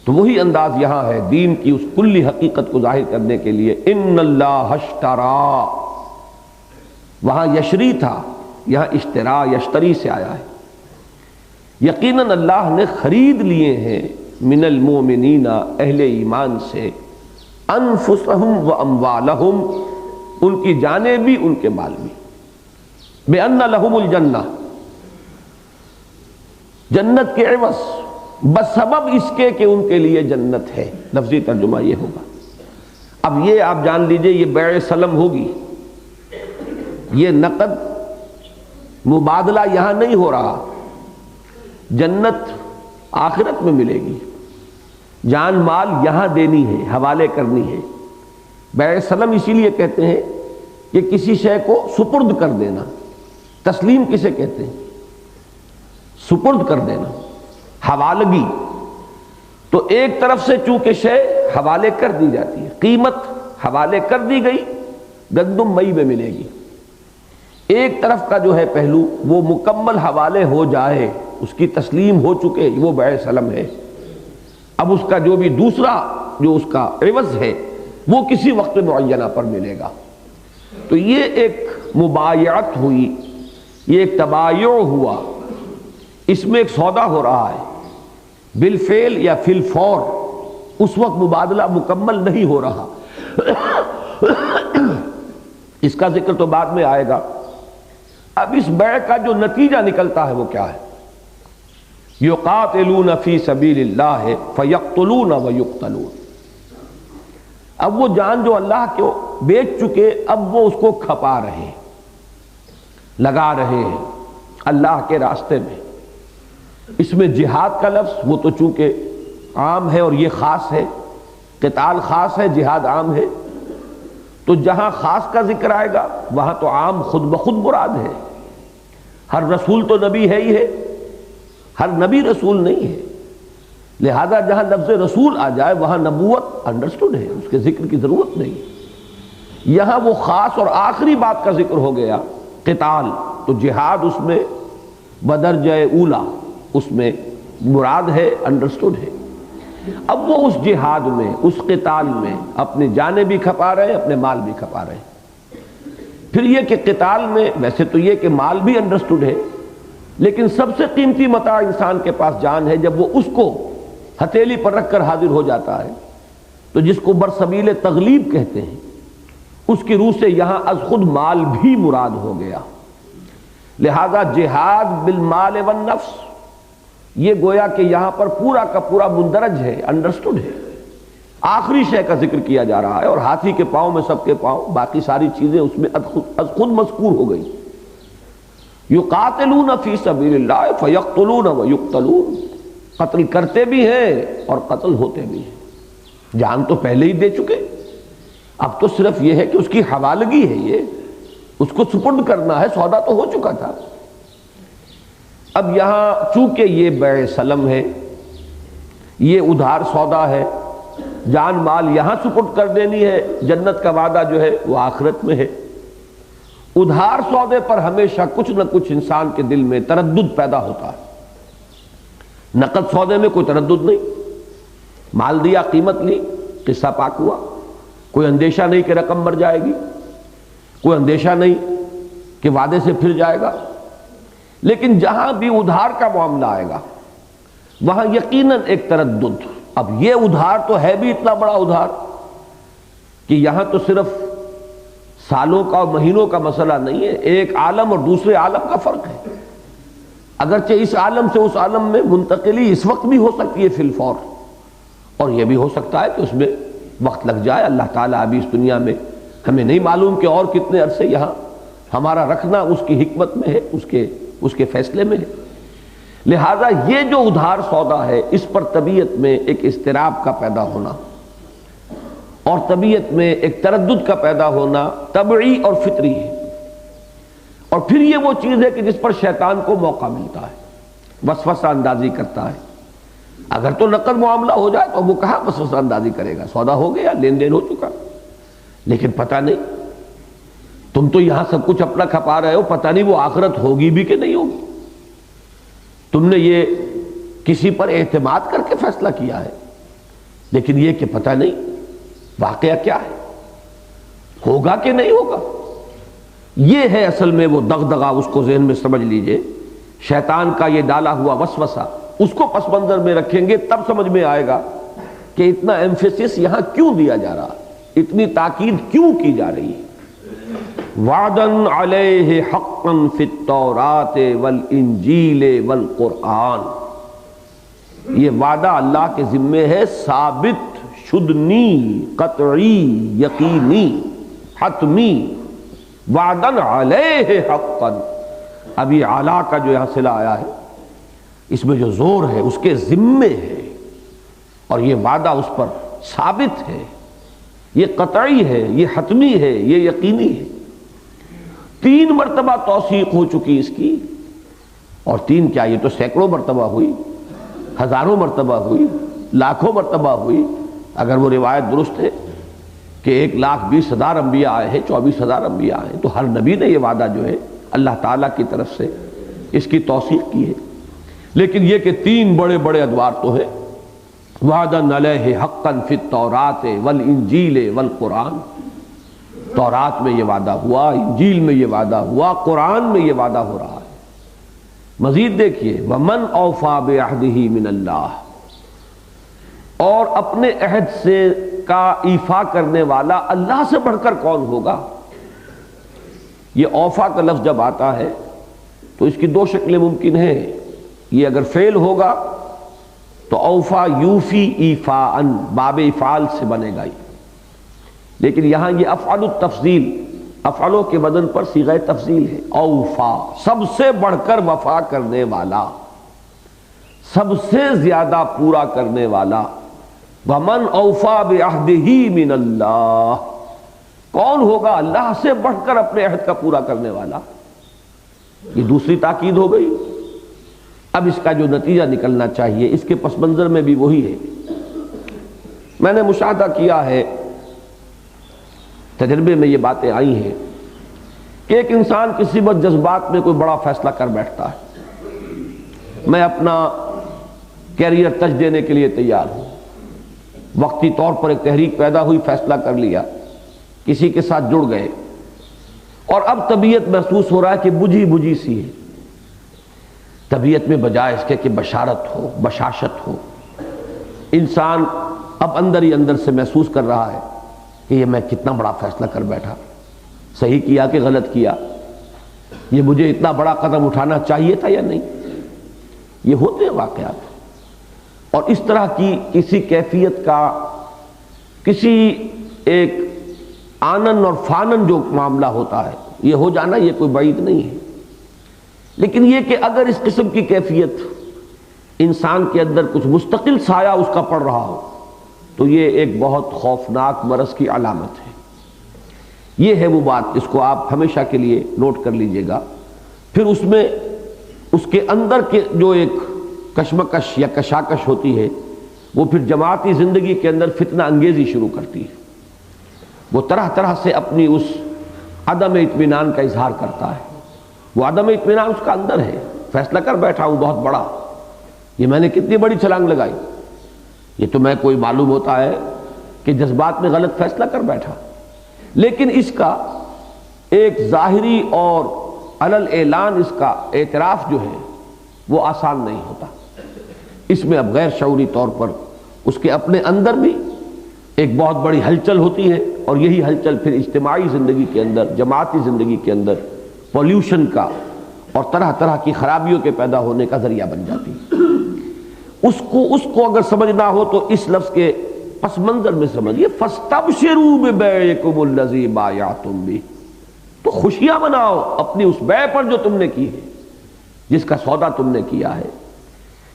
تو وہی انداز یہاں ہے دین کی اس کلی حقیقت کو ظاہر کرنے کے لیے. ان اللہ اشترا، وہاں یشری تھا، یہاں اشترا یشتری سے آیا ہے. یقیناً اللہ نے خرید لیے ہیں من المؤمنین، اہل ایمان سے، انفسہم و اموالہم، ان کی جانیں بھی ان کے مال بھی، بان لہم الجنہ، جنت کے عوض، بسبب اس کے کہ ان کے لیے جنت ہے. لفظی ترجمہ یہ ہوگا. اب یہ آپ جان لیجئے یہ بیع سلم ہوگی، یہ نقد مبادلہ یہاں نہیں ہو رہا. جنت آخرت میں ملے گی، جان مال یہاں دینی ہے، حوالے کرنی ہے. بیع سلم اسی لیے کہتے ہیں کہ کسی شے کو سپرد کر دینا. تسلیم کسے کہتے ہیں؟ سپرد کر دینا، حوالگی. تو ایک طرف سے چونکہ شے حوالے کر دی جاتی ہے، قیمت حوالے کر دی گئی، گندم مئی میں ملے گی. ایک طرف کا جو ہے پہلو وہ مکمل حوالے ہو جائے اس کی تسلیم ہو چکے، وہ بیع سلم ہے۔ اب اس کا جو بھی دوسرا جو اس کا عوض ہے وہ کسی وقت معینہ پر ملے گا۔ تو یہ ایک مبایعت ہوئی، یہ ایک تبایع ہوا، اس میں ایک سودا ہو رہا ہے بالفعل یا فی الفور، اس وقت مبادلہ مکمل نہیں ہو رہا۔ اس کا ذکر تو بعد میں آئے گا۔ اب اس بیع کا جو نتیجہ نکلتا ہے وہ کیا ہے؟ یقاتلون فی سبیل اللہ فیقتلون ویقتلون۔ اب وہ جان جو اللہ کو بیچ چکے، اب وہ اس کو کھپا رہے ہیں، لگا رہے ہیں اللہ کے راستے میں۔ اس میں جہاد کا لفظ وہ تو چونکہ عام ہے اور یہ خاص ہے، قتال خاص ہے، جہاد عام ہے، تو جہاں خاص کا ذکر آئے گا وہاں تو عام خود بخود مراد ہے۔ ہر رسول تو نبی ہے ہی ہے، ہر نبی رسول نہیں ہے، لہذا جہاں لفظ رسول آ جائے وہاں نبوت انڈرسٹوڈ ہے، اس کے ذکر کی ضرورت نہیں۔ یہاں وہ خاص اور آخری بات کا ذکر ہو گیا قتال، تو جہاد اس میں بدرجہ اولا اس میں مراد ہے، انڈرسٹوڈ ہے۔ اب وہ اس جہاد میں، اس قتال میں اپنی جانیں بھی کھپا رہے ہیں، اپنے مال بھی کھپا رہے ہیں۔ پھر یہ کہ قتال میں ویسے تو یہ کہ مال بھی انڈرسٹوڈ ہے، لیکن سب سے قیمتی متاع انسان کے پاس جان ہے۔ جب وہ اس کو ہتھیلی پر رکھ کر حاضر ہو جاتا ہے تو جس کو برسبیل تغلیب کہتے ہیں، اس کی روح سے یہاں از خود مال بھی مراد ہو گیا۔ لہذا جہاد بالمال والنفس یہ گویا کہ یہاں پر پورا کا پورا مندرج ہے، انڈرسٹوڈ ہے۔ آخری شے کا ذکر کیا جا رہا ہے، اور ہاتھی کے پاؤں میں سب کے پاؤں، باقی ساری چیزیں اس میں از خود مذکور ہو گئی۔ یقاتلون فی سبیل اللہ فیقتلون ویقتلون، قتل کرتے بھی ہیں اور قتل ہوتے بھی ہیں۔ جان تو پہلے ہی دے چکے، اب تو صرف یہ ہے کہ اس کی حوالگی ہے، یہ اس کو سپرد کرنا ہے، سودا تو ہو چکا تھا۔ اب یہاں چونکہ یہ بیع سلم ہے، یہ ادھار سودا ہے، جان مال یہاں سپرد کر دینی ہے، جنت کا وعدہ جو ہے وہ آخرت میں ہے۔ ادھار سودے پر ہمیشہ کچھ نہ کچھ انسان کے دل میں تردد پیدا ہوتا ہے۔ نقد سودے میں کوئی تردد نہیں، مال دیا، قیمت لی، قصہ پاک ہوا، کوئی اندیشہ نہیں کہ رقم مر جائے گی، کوئی اندیشہ نہیں کہ وعدے سے پھر جائے گا۔ لیکن جہاں بھی ادھار کا معاملہ آئے گا وہاں یقیناً ایک تردد۔ اب یہ ادھار تو ہے بھی اتنا بڑا ادھار کہ یہاں تو صرف سالوں کا اور مہینوں کا مسئلہ نہیں ہے، ایک عالم اور دوسرے عالم کا فرق ہے۔ اگرچہ اس عالم سے اس عالم میں منتقلی اس وقت بھی ہو سکتی ہے فی الفور، اور یہ بھی ہو سکتا ہے کہ اس میں وقت لگ جائے۔ اللہ تعالیٰ ابھی اس دنیا میں ہمیں نہیں معلوم کہ اور کتنے عرصے یہاں ہمارا رکھنا اس کی حکمت میں ہے، اس کے فیصلے میں ہے۔ لہذا یہ جو ادھار سودا ہے، اس پر طبیعت میں ایک اضطراب کا پیدا ہونا اور طبیعت میں ایک تردد کا پیدا ہونا طبعی اور فطری ہے۔ اور پھر یہ وہ چیز ہے کہ جس پر شیطان کو موقع ملتا ہے، وسوسہ اندازی کرتا ہے۔ اگر تو نقد معاملہ ہو جائے تو وہ کہاں وسوسہ اندازی کرے گا، سودا ہو گیا، لین دین ہو چکا۔ لیکن پتہ نہیں، تم تو یہاں سب کچھ اپنا کھپا رہے ہو، پتہ نہیں وہ آخرت ہوگی بھی کہ نہیں ہوگی۔ تم نے یہ کسی پر اعتماد کر کے فیصلہ کیا ہے، لیکن یہ کہ پتہ نہیں واقعہ کیا ہے، ہوگا کہ نہیں ہوگا۔ یہ ہے اصل میں وہ دغدغہ، اس کو ذہن میں سمجھ لیجئے، شیطان کا یہ ڈالا ہوا وسوسہ۔ اس کو پس منظر میں رکھیں گے تب سمجھ میں آئے گا کہ اتنا ایمفیسس یہاں کیوں دیا جا رہا، اتنی تاکید کیوں کی جا رہی ہے۔ وعدن علیہ حقا فی التوراۃ والانجیل والقرآن، یہ وعدہ اللہ کے ذمے ہے، ثابت شدنی، قطعی، یقینی، حتمی۔ وعدن علیہ حقا، اب یہ اعلیٰ کا جو یہاں صلہ آیا ہے اس میں جو زور ہے اس کے ذمے ہے، اور یہ وعدہ اس پر ثابت ہے، یہ قطعی ہے، یہ حتمی ہے، یہ یقینی ہے۔ 3 مرتبہ توثیق ہو چکی اس کی، اور 3 کیا، یہ تو سینکڑوں مرتبہ ہوئی، ہزاروں مرتبہ ہوئی، لاکھوں مرتبہ ہوئی۔ اگر وہ روایت درست ہے کہ 1,20,000 انبیاء آئے ہیں، 24,000 انبیاء آئے ہیں، تو ہر نبی نے یہ وعدہ جو ہے اللہ تعالیٰ کی طرف سے اس کی توثیق کی ہے۔ لیکن یہ کہ تین بڑے بڑے ادوار تو ہیں، وعدن علیہ حقا فی التوراۃ والانجیل والقرآن، تورات میں یہ وعدہ ہوا، انجیل میں یہ وعدہ ہوا، قرآن میں یہ وعدہ ہو رہا ہے۔ مزید دیکھیے ومن اوفی بعہدہ من اللہ، اور اپنے عہد سے کا ایفا کرنے والا اللہ سے بڑھ کر کون ہوگا؟ یہ اوفا کا لفظ جب آتا ہے تو اس کی دو شکلیں ممکن ہیں، یہ اگر فعل ہوگا تو اوفا یوفی ایفاءً باب افعال سے بنے گا، لیکن یہاں یہ افعل التفضیل، افعلوں کے بدن پر صیغہ تفضیل ہے، اوفا سب سے بڑھ کر وفا کرنے والا، سب سے زیادہ پورا کرنے والا۔ ومن اوفی بعہدہ من اللہ، کون ہوگا اللہ سے بڑھ کر اپنے عہد کا پورا کرنے والا؟ یہ دوسری تاکید ہو گئی۔ اب اس کا جو نتیجہ نکلنا چاہیے اس کے پس منظر میں بھی وہی ہے۔ میں نے مشاہدہ کیا ہے، تجربے میں یہ باتیں آئی ہیں کہ ایک انسان کسی وقت جذبات میں کوئی بڑا فیصلہ کر بیٹھتا ہے، میں اپنا کیریئر تج دینے کے لیے تیار ہوں، وقتی طور پر ایک تحریک پیدا ہوئی، فیصلہ کر لیا، کسی کے ساتھ جڑ گئے، اور اب طبیعت محسوس ہو رہا ہے کہ بجھی بجھی سی ہے، طبیعت میں بجائے اس کے کہ بشارت ہو، بشاشت ہو، انسان اب اندر ہی اندر سے محسوس کر رہا ہے کہ یہ میں کتنا بڑا فیصلہ کر بیٹھا، صحیح کیا کہ غلط کیا، یہ مجھے اتنا بڑا قدم اٹھانا چاہیے تھا یا نہیں۔ یہ ہوتے ہیں واقعات، اور اس طرح کی کسی کیفیت کا، کسی ایک آنن اور فانن جو معاملہ ہوتا ہے، یہ ہو جانا یہ کوئی بعید نہیں ہے، لیکن یہ کہ اگر اس قسم کی کیفیت انسان کے اندر کچھ مستقل سایہ اس کا پڑ رہا ہو تو یہ ایک بہت خوفناک مرض کی علامت ہے۔ یہ ہے وہ بات، اس کو آپ ہمیشہ کے لیے نوٹ کر لیجئے گا۔ پھر اس میں اس کے اندر کے جو ایک کشمکش یا کشاکش ہوتی ہے، وہ پھر جماعتی زندگی کے اندر فتنہ انگیزی شروع کرتی ہے، وہ طرح طرح سے اپنی اس عدم اطمینان کا اظہار کرتا ہے۔ وہ عدم اطمینان اس کا اندر ہے، فیصلہ کر بیٹھا ہوں بہت بڑا، یہ میں نے کتنی بڑی چھلانگ لگائی، یہ تو میں کوئی معلوم ہوتا ہے کہ جذبات میں غلط فیصلہ کر بیٹھا، لیکن اس کا ایک ظاہری اور علل اعلان اس کا اعتراف جو ہے وہ آسان نہیں ہوتا۔ اس میں اب غیر شعوری طور پر اس کے اپنے اندر بھی ایک بہت بڑی ہلچل ہوتی ہے، اور یہی ہلچل پھر اجتماعی زندگی کے اندر، جماعتی زندگی کے اندر پولیوشن کا اور طرح طرح کی خرابیوں کے پیدا ہونے کا ذریعہ بن جاتی ہے۔ اس کو اگر سمجھنا ہو تو اس لفظ کے پس منظر میں سمجھیے، فَاسْتَبْشِرُوا بِبَيْعِكُمُ الَّذِي بَایَعْتُم بِهِ، تو خوشیاں مناؤ اپنی اس بیع پر جو تم نے کی ہے، جس کا سودا تم نے کیا ہے۔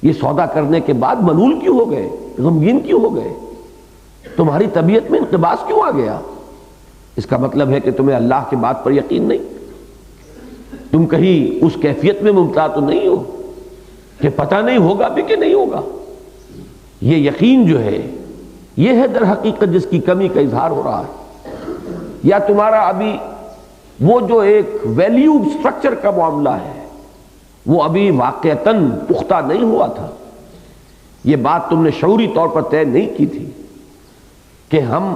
یہ سودا کرنے کے بعد ملول کیوں ہو گئے، غمگین کیوں ہو گئے، تمہاری طبیعت میں انقباض کیوں آ گیا؟ اس کا مطلب ہے کہ تمہیں اللہ کے بات پر یقین نہیں، تم کہیں اس کیفیت میں مبتلا تو نہیں ہو کہ پتہ نہیں ہوگا بھی کہ نہیں ہوگا۔ یہ یقین جو ہے یہ ہے در حقیقت جس کی کمی کا اظہار ہو رہا ہے، یا تمہارا ابھی وہ جو ایک ویلیو سٹرکچر کا معاملہ ہے وہ ابھی واقعتاً پختہ نہیں ہوا تھا۔ یہ بات تم نے شعوری طور پر طے نہیں کی تھی کہ ہم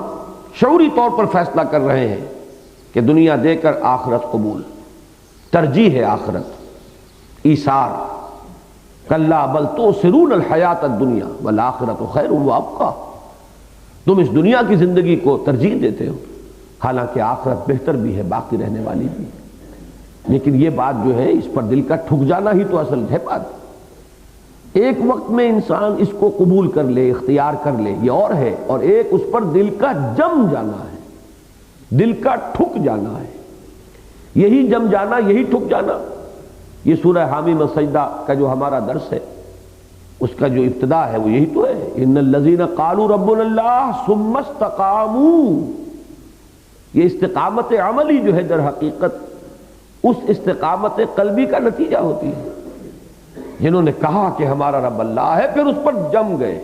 شعوری طور پر فیصلہ کر رہے ہیں کہ دنیا دے کر آخرت قبول، ترجیح ہے آخرت، ایثار، کلا بل تؤثرون الحیات الدنیا والآخرۃ خیر وابقیٰ، تم اس دنیا کی زندگی کو ترجیح دیتے ہو، حالانکہ آخرت بہتر بھی ہے، باقی رہنے والی بھی ہے۔ لیکن یہ بات جو ہے اس پر دل کا ٹھک جانا ہی تو اصل ہے بات۔ ایک وقت میں انسان اس کو قبول کر لے، اختیار کر لے، یہ اور ہے، اور ایک اس پر دل کا جم جانا ہے، دل کا ٹھک جانا ہے۔ یہی جم جانا، یہی ٹھک جانا، یہ سورہ حامیم السجدہ کا جو ہمارا درس ہے اس کا جو ابتدا ہے وہ یہی تو ہے، ان الذین قالوا ربنا اللہ ثم استقاموا۔ یہ استقامت عملی جو ہے در حقیقت اس استقامت قلبی کا نتیجہ ہوتی ہے۔ جنہوں نے کہا کہ ہمارا رب اللہ ہے، پھر اس پر جم گئے،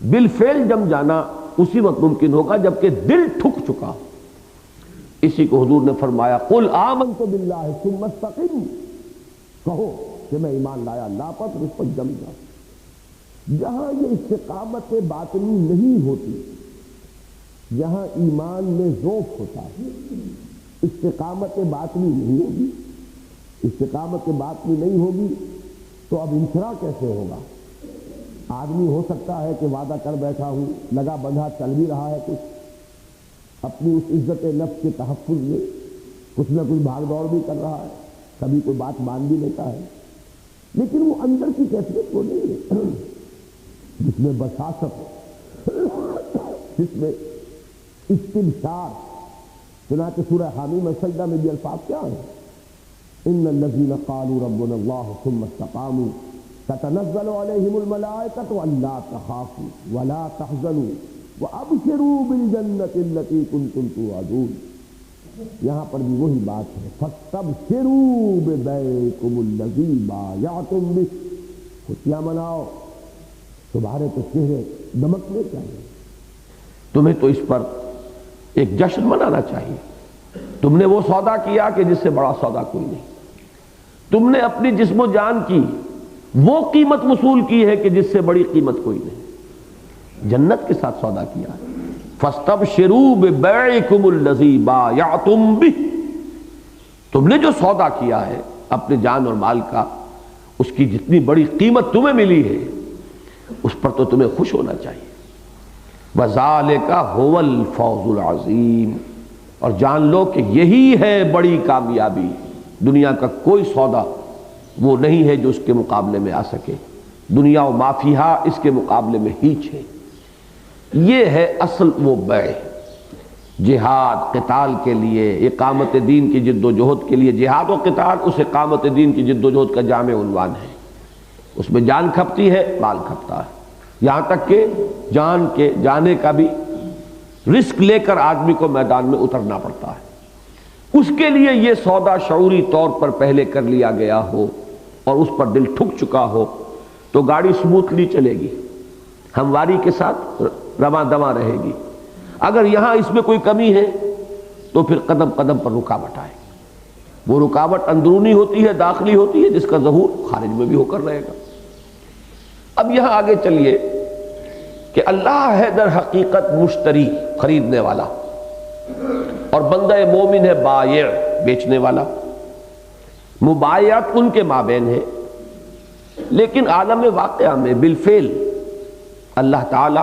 بالفعل جم جانا اسی وقت ممکن ہوگا جبکہ دل ٹھک چکا۔ اسی کو حضور نے فرمایا قل آمنت باللہ ثم استقم، کہو کہ میں ایمان لایا اللہ پر تو اس پر جم جاؤ۔ جہاں یہ استقامت باطنی نہیں ہوتی، جہاں ایمان میں ذوف ہوتا ہے، استقامت باطنی نہیں ہوگی، استقامت باطنی نہیں ہوگی تو اب انشرا کیسے ہوگا؟ آدمی ہو سکتا ہے کہ وعدہ کر بیٹھا ہوں، لگا بندھا چل بھی رہا ہے، کچھ اپنی اس عزت نفس کے تحفظ میں کچھ نہ کچھ بھاگ دوڑ بھی کر رہا ہے، کبھی کوئی بات مان بھی لیتا ہے، لیکن وہ اندر کی کیفیت وہ نہیں ہے جس میں بشاشت، جس میں استبشار۔ چنانچہ سورہ حامی میں سجدہ میں بھی الفاظ کیا ہیں؟ ان الذین قالوا ربنا اللہ ثم استقاموا تتنزل علیہم الملائکۃ الا تخافوا ولا تحزنوا وابشروا بالجنۃ التی کنتم توعدون۔ یہاں پر بھی وہی بات ہے، فاستبشروا ببیعکم الذی بایعتم بہ، خوشیاں مناؤ، تمہارے تو چہرے دمکنے چاہیے، تمہیں تو اس پر ایک جشن منانا چاہیے۔ تم نے وہ سودا کیا کہ جس سے بڑا سودا کوئی نہیں، تم نے اپنی جسم و جان کی وہ قیمت وصول کی ہے کہ جس سے بڑی قیمت کوئی نہیں، جنت کے ساتھ سودا کیا ہے۔ فاستبشروا ببیعکم الذی بایعتم بہ، تم نے جو سودا کیا ہے اپنے جان اور مال کا، اس کی جتنی بڑی قیمت تمہیں ملی ہے اس پر تو تمہیں خوش ہونا چاہیے۔ وَذَلِكَ هُوَ الْفَوْزُ الْعَظِيمُ، اور جان لو کہ یہی ہے بڑی کامیابی، دنیا کا کوئی سودا وہ نہیں ہے جو اس کے مقابلے میں آ سکے، دنیا و ما فیہا اس کے مقابلے میں ہیچ ہے۔ یہ ہے اصل وہ بیع، جہاد قتال کے لیے، اقامت دین کی جد و جہد کے لیے، جہاد و قتال اس اقامت دین کی جد و جہد کا جامع عنوان ہے، اس میں جان کھپتی ہے، مال کھپتا ہے، یہاں تک کہ جان کے جانے کا بھی رسک لے کر آدمی کو میدان میں اترنا پڑتا ہے۔ اس کے لیے یہ سودا شعوری طور پر پہلے کر لیا گیا ہو اور اس پر دل ٹھک چکا ہو تو گاڑی سموتھلی چلے گی، ہمواری کے ساتھ رواں دواں رہے گی۔ اگر یہاں اس میں کوئی کمی ہے تو پھر قدم قدم پر رکاوٹ آئے گی، وہ رکاوٹ اندرونی ہوتی ہے، داخلی ہوتی ہے، جس کا ظہور خارج میں بھی ہو کر رہے گا۔ اب یہاں آگے چلیے کہ اللہ ہے در حقیقت مشتری، خریدنے والا، اور بندہ مومن ہے بائع، بیچنے والا۔ مبایعت ان کے مابین ہے، لیکن عالم واقعہ میں بالفعل اللہ تعالی،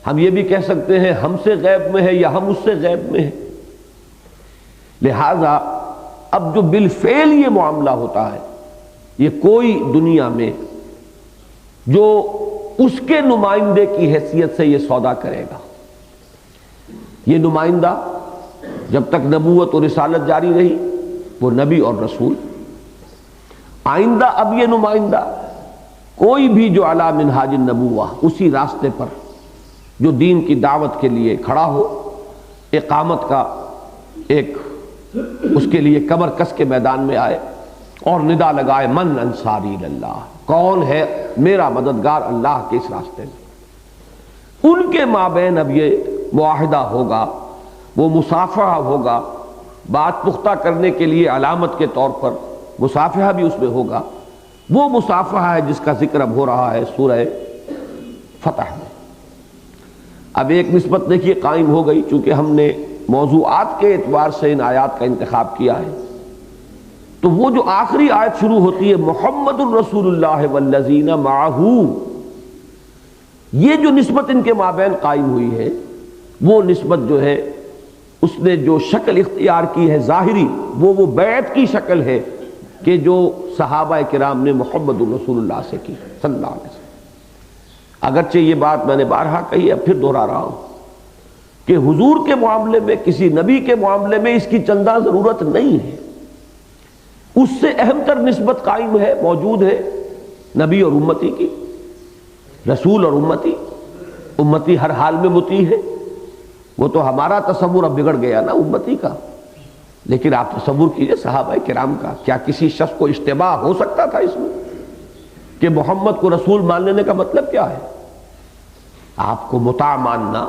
ہم یہ بھی کہہ سکتے ہیں ہم سے غیب میں ہے یا ہم اس سے غیب میں ہے، لہذا اب جو بالفعل یہ معاملہ ہوتا ہے، یہ کوئی دنیا میں جو اس کے نمائندے کی حیثیت سے یہ سودا کرے گا، یہ نمائندہ جب تک نبوت اور رسالت جاری رہی وہ نبی اور رسول، آئندہ اب یہ نمائندہ کوئی بھی جو علی منہاج النبوہ، اسی راستے پر جو دین کی دعوت کے لیے کھڑا ہو، اقامت کا ایک اس کے لیے کمر کس کے میدان میں آئے اور ندا لگائے من انصاری اللہ، کون ہے میرا مددگار اللہ کے اس راستے میں، ان کے مابین اب یہ معاہدہ ہوگا، وہ مصافحہ ہوگا، بات پختہ کرنے کے لیے علامت کے طور پر مصافحہ بھی اس میں ہوگا۔ وہ مصافحہ ہے جس کا ذکر اب ہو رہا ہے سورہ فتح میں۔ اب ایک نسبت دیکھیے قائم ہو گئی، چونکہ ہم نے موضوعات کے اعتبار سے ان آیات کا انتخاب کیا ہے، تو وہ جو آخری آیت شروع ہوتی ہے محمد الرسول اللہ والذین معہ، یہ جو نسبت ان کے مابین قائم ہوئی ہے، وہ نسبت جو ہے اس نے جو شکل اختیار کی ہے ظاہری، وہ بیعت کی شکل ہے کہ جو صحابہ کرام نے محمد الرسول اللہ سے کی صلی اللہ علیہ وسلم۔ اگرچہ یہ بات میں نے بارہا کہی، اب پھر دہرا رہا ہوں کہ حضور کے معاملے میں، کسی نبی کے معاملے میں اس کی چندہ ضرورت نہیں ہے، اس سے اہم تر نسبت قائم ہے، موجود ہے نبی اور امتی کی، رسول اور امتی، امتی ہر حال میں مطیع ہے۔ وہ تو ہمارا تصور اب بگڑ گیا نا امتی کا، لیکن آپ تصور کیجئے صحابہ کرام کا، کیا کسی شخص کو اشتباہ ہو سکتا تھا اس میں کہ محمد کو رسول مان لینے کا مطلب کیا ہے؟ آپ کو مطاع ماننا،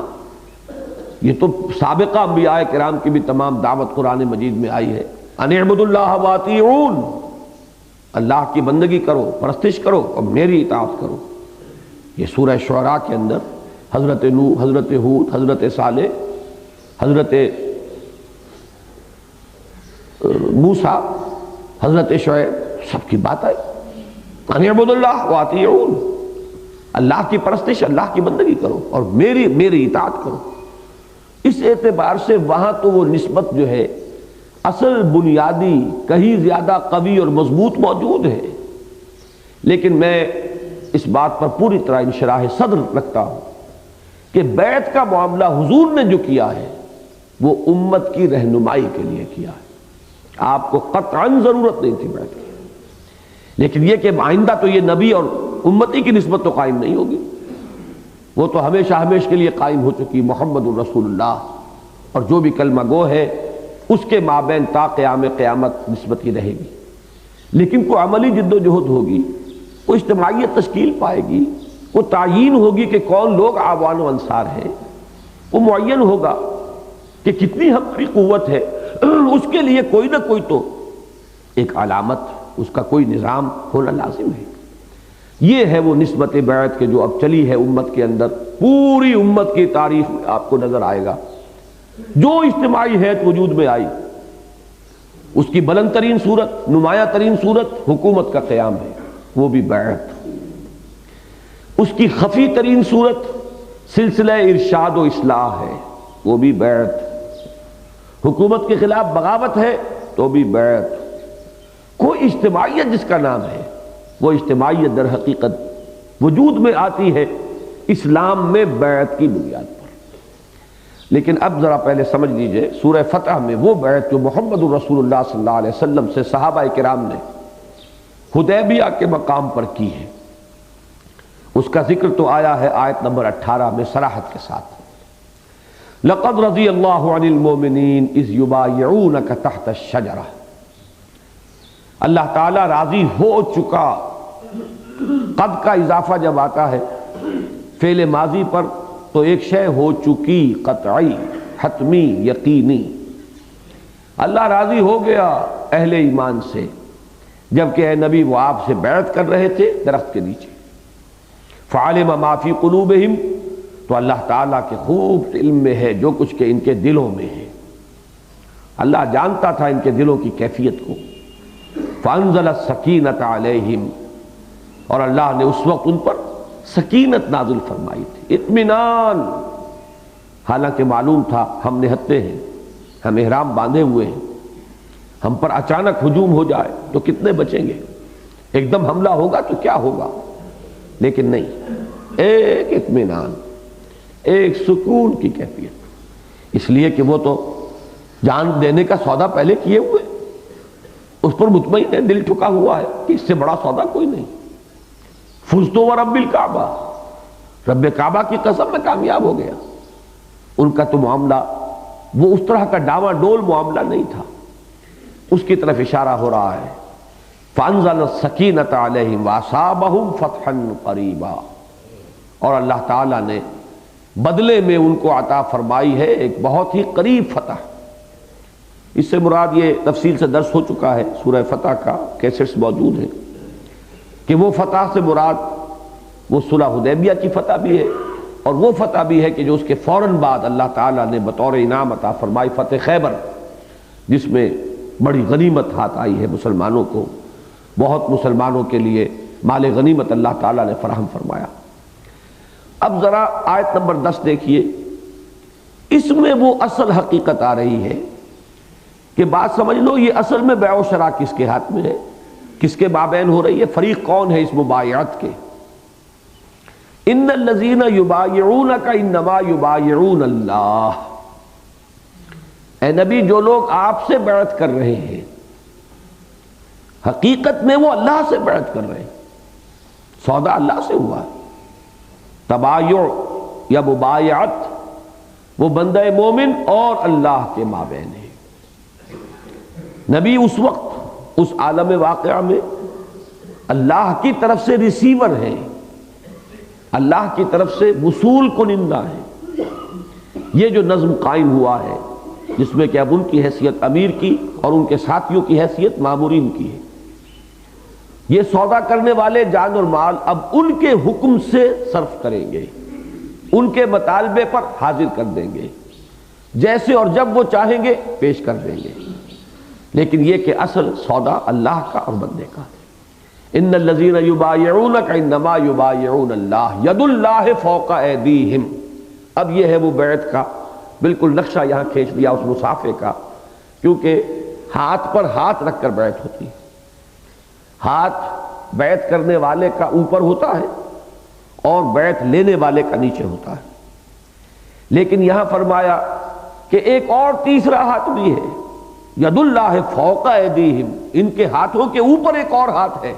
یہ تو سابقہ انبیاء کرام کی بھی تمام دعوت قرآن مجید میں آئی ہے، ان اعبدوا اللہ واطیعون، اللہ کی بندگی کرو، پرستش کرو اور میری اطاعت کرو۔ یہ سورہ شعراء کے اندر حضرت نوح، حضرت ہود، حضرت صالح، حضرت موسیٰ، حضرت شعیب، سب کی بات آئی، ان اعبدوا اللہ واطیعون، اللہ کی پرستش، اللہ کی بندگی کرو اور میری اطاعت کرو۔ اس اعتبار سے وہاں تو وہ نسبت جو ہے اصل بنیادی کہیں زیادہ قوی اور مضبوط موجود ہے، لیکن میں اس بات پر پوری طرح انشراح صدر رکھتا ہوں کہ بیعت کا معاملہ حضور نے جو کیا ہے وہ امت کی رہنمائی کے لیے کیا ہے، آپ کو قطعاً ضرورت نہیں تھی بیعت کی، لیکن یہ کہ آئندہ تو یہ نبی اور امتی کی نسبت تو قائم نہیں ہوگی، وہ تو ہمیشہ ہمیشہ کے لیے قائم ہو چکی، محمد الرسول اللہ، اور جو بھی کلمہ گو ہے اس کے مابین تا قیام قیامت نسبت ہی رہے گی، لیکن کوئی عملی جد و جہد ہوگی، وہ اجتماعیت تشکیل پائے گی، وہ تعیین ہوگی کہ کون لوگ آوان و انصار ہیں، وہ معین ہوگا کہ کتنی ہماری قوت ہے، اس کے لیے کوئی نہ کوئی تو ایک علامت، اس کا کوئی نظام ہونا لازم ہے۔ یہ ہے وہ نسبت بیعت کے جو اب چلی ہے امت کے اندر، پوری امت کی تاریخ میں آپ کو نظر آئے گا جو اجتماعی حیت وجود میں آئی اس کی بلند ترین صورت، نمایاں ترین صورت حکومت کا قیام ہے، وہ بھی بیعت، اس کی خفی ترین صورت سلسلہ ارشاد و اصلاح ہے، وہ بھی بیعت، حکومت کے خلاف بغاوت ہے تو بھی بیعت، کوئی اجتماعیت جس کا نام ہے وہ اجتماعیت در حقیقت وجود میں آتی ہے اسلام میں بیعت کی بنیاد پر۔ لیکن اب ذرا پہلے سمجھ لیجئے سورہ فتح میں وہ بیعت جو محمد الرسول اللہ صلی اللہ علیہ وسلم سے صحابہ کرام نے حدیبیہ کے مقام پر کی ہے، اس کا ذکر تو آیا ہے آیت نمبر 18 میں صراحت کے ساتھ، لَقَدْ رَضِيَ اللَّهُ عَنِ الْمُؤْمِنِينَ إِذْ يُبَايِعُونَكَ تَحْتَ الشَّجَرَةِ، اللہ تعالیٰ راضی ہو چکا، قد کا اضافہ جب آتا ہے فعل ماضی پر تو ایک شے ہو چکی، قطعی، حتمی، یقینی، اللہ راضی ہو گیا اہل ایمان سے، جبکہ اے نبی وہ آپ سے بیعت کر رہے تھے درخت کے نیچے، فَعَلِمَ مَا فِي قُلُوبِهِمْ، تو اللہ تعالیٰ کے خوب علم میں ہے جو کچھ کہ ان کے دلوں میں ہے، اللہ جانتا تھا ان کے دلوں کی کیفیت کو، فَأَنزَلَ السَّكِينَةَ عَلَيْهِمْ، اور اللہ نے اس وقت ان پر سکینت نازل فرمائی تھی، اطمینان، حالانکہ معلوم تھا ہم نہتے ہیں، ہم احرام باندھے ہوئے ہیں، ہم پر اچانک ہجوم ہو جائے تو کتنے بچیں گے، ایک دم حملہ ہوگا تو کیا ہوگا، لیکن نہیں، ایک اطمینان، ایک سکون کی کیفیت، اس لیے کہ وہ تو جان دینے کا سودا پہلے کیے ہوئے، اس پر مطمئن ہے، دل ٹھکا ہوا ہے کہ اس سے بڑا سودا کوئی نہیں، فزت ورب الکعبہ، رب کعبہ کی قسم میں کامیاب ہو گیا، ان کا تو معاملہ وہ اس طرح کا ڈاواں ڈول معاملہ نہیں تھا، اس کی طرف اشارہ ہو رہا ہے، فَأَنزَلَ السَّكِينَةَ عَلَيْهِمْ وَأَصَابَهُمْ فَتْحًا قَرِيبًا، اور اللہ تعالیٰ نے بدلے میں ان کو عطا فرمائی ہے ایک بہت ہی قریب فتح، اس سے مراد یہ تفصیل سے درس ہو چکا ہے، سورہ فتح کا کیسٹس موجود ہیں کہ وہ فتح سے مراد وہ صلح حدیبیہ کی فتح بھی ہے، اور وہ فتح بھی ہے کہ جو اس کے فوراً بعد اللہ تعالیٰ نے بطور انعام عطا فرمائی، فتح خیبر، جس میں بڑی غنیمت ہاتھ آئی ہے مسلمانوں کو، بہت مسلمانوں کے لیے مال غنیمت اللہ تعالیٰ نے فراہم فرمایا۔ اب ذرا آیت نمبر 10 دیکھیے، اس میں وہ اصل حقیقت آ رہی ہے کہ بات سمجھ لو، یہ اصل میں بیع و شراء کس کے ہاتھ میں ہے، کس کے مابین ہو رہی ہے، فریق کون ہے اس مبایعت کے، ان الذین یبایعونک انما یبایعون اللہ، اے نبی جو لوگ آپ سے بیعت کر رہے ہیں حقیقت میں وہ اللہ سے بیعت کر رہے ہیں، سودا اللہ سے ہوا ہے، تبایع یا مبایعت وہ بندہ مومن اور اللہ کے مابین ہے، نبی اس وقت اس عالم واقعہ میں اللہ کی طرف سے ریسیور ہے، اللہ کی طرف سے وصول کنندہ ہے، یہ جو نظم قائم ہوا ہے جس میں کہ اب ان کی حیثیت امیر کی اور ان کے ساتھیوں کی حیثیت مامورین کی ہے، یہ سودا کرنے والے جان اور مال اب ان کے حکم سے صرف کریں گے، ان کے مطالبے پر حاضر کر دیں گے، جیسے اور جب وہ چاہیں گے پیش کر دیں گے، لیکن یہ کہ اصل سودا اللہ کا اور بندے کا۔ ان الذین یبایعونک انما یبایعون اللہ ید اللہ فوق ایدیہم۔ اب یہ ہے وہ بیعت کا بالکل نقشہ یہاں کھینچ دیا اس مصافحے کا، کیونکہ ہاتھ پر ہاتھ رکھ کر بیعت ہوتی ہے، ہاتھ بیعت کرنے والے کا اوپر ہوتا ہے اور بیعت لینے والے کا نیچے ہوتا ہے، لیکن یہاں فرمایا کہ ایک اور تیسرا ہاتھ بھی ہے، ید اللہ فوق ایدیہم، ان کے ہاتھوں کے اوپر ایک اور ہاتھ ہے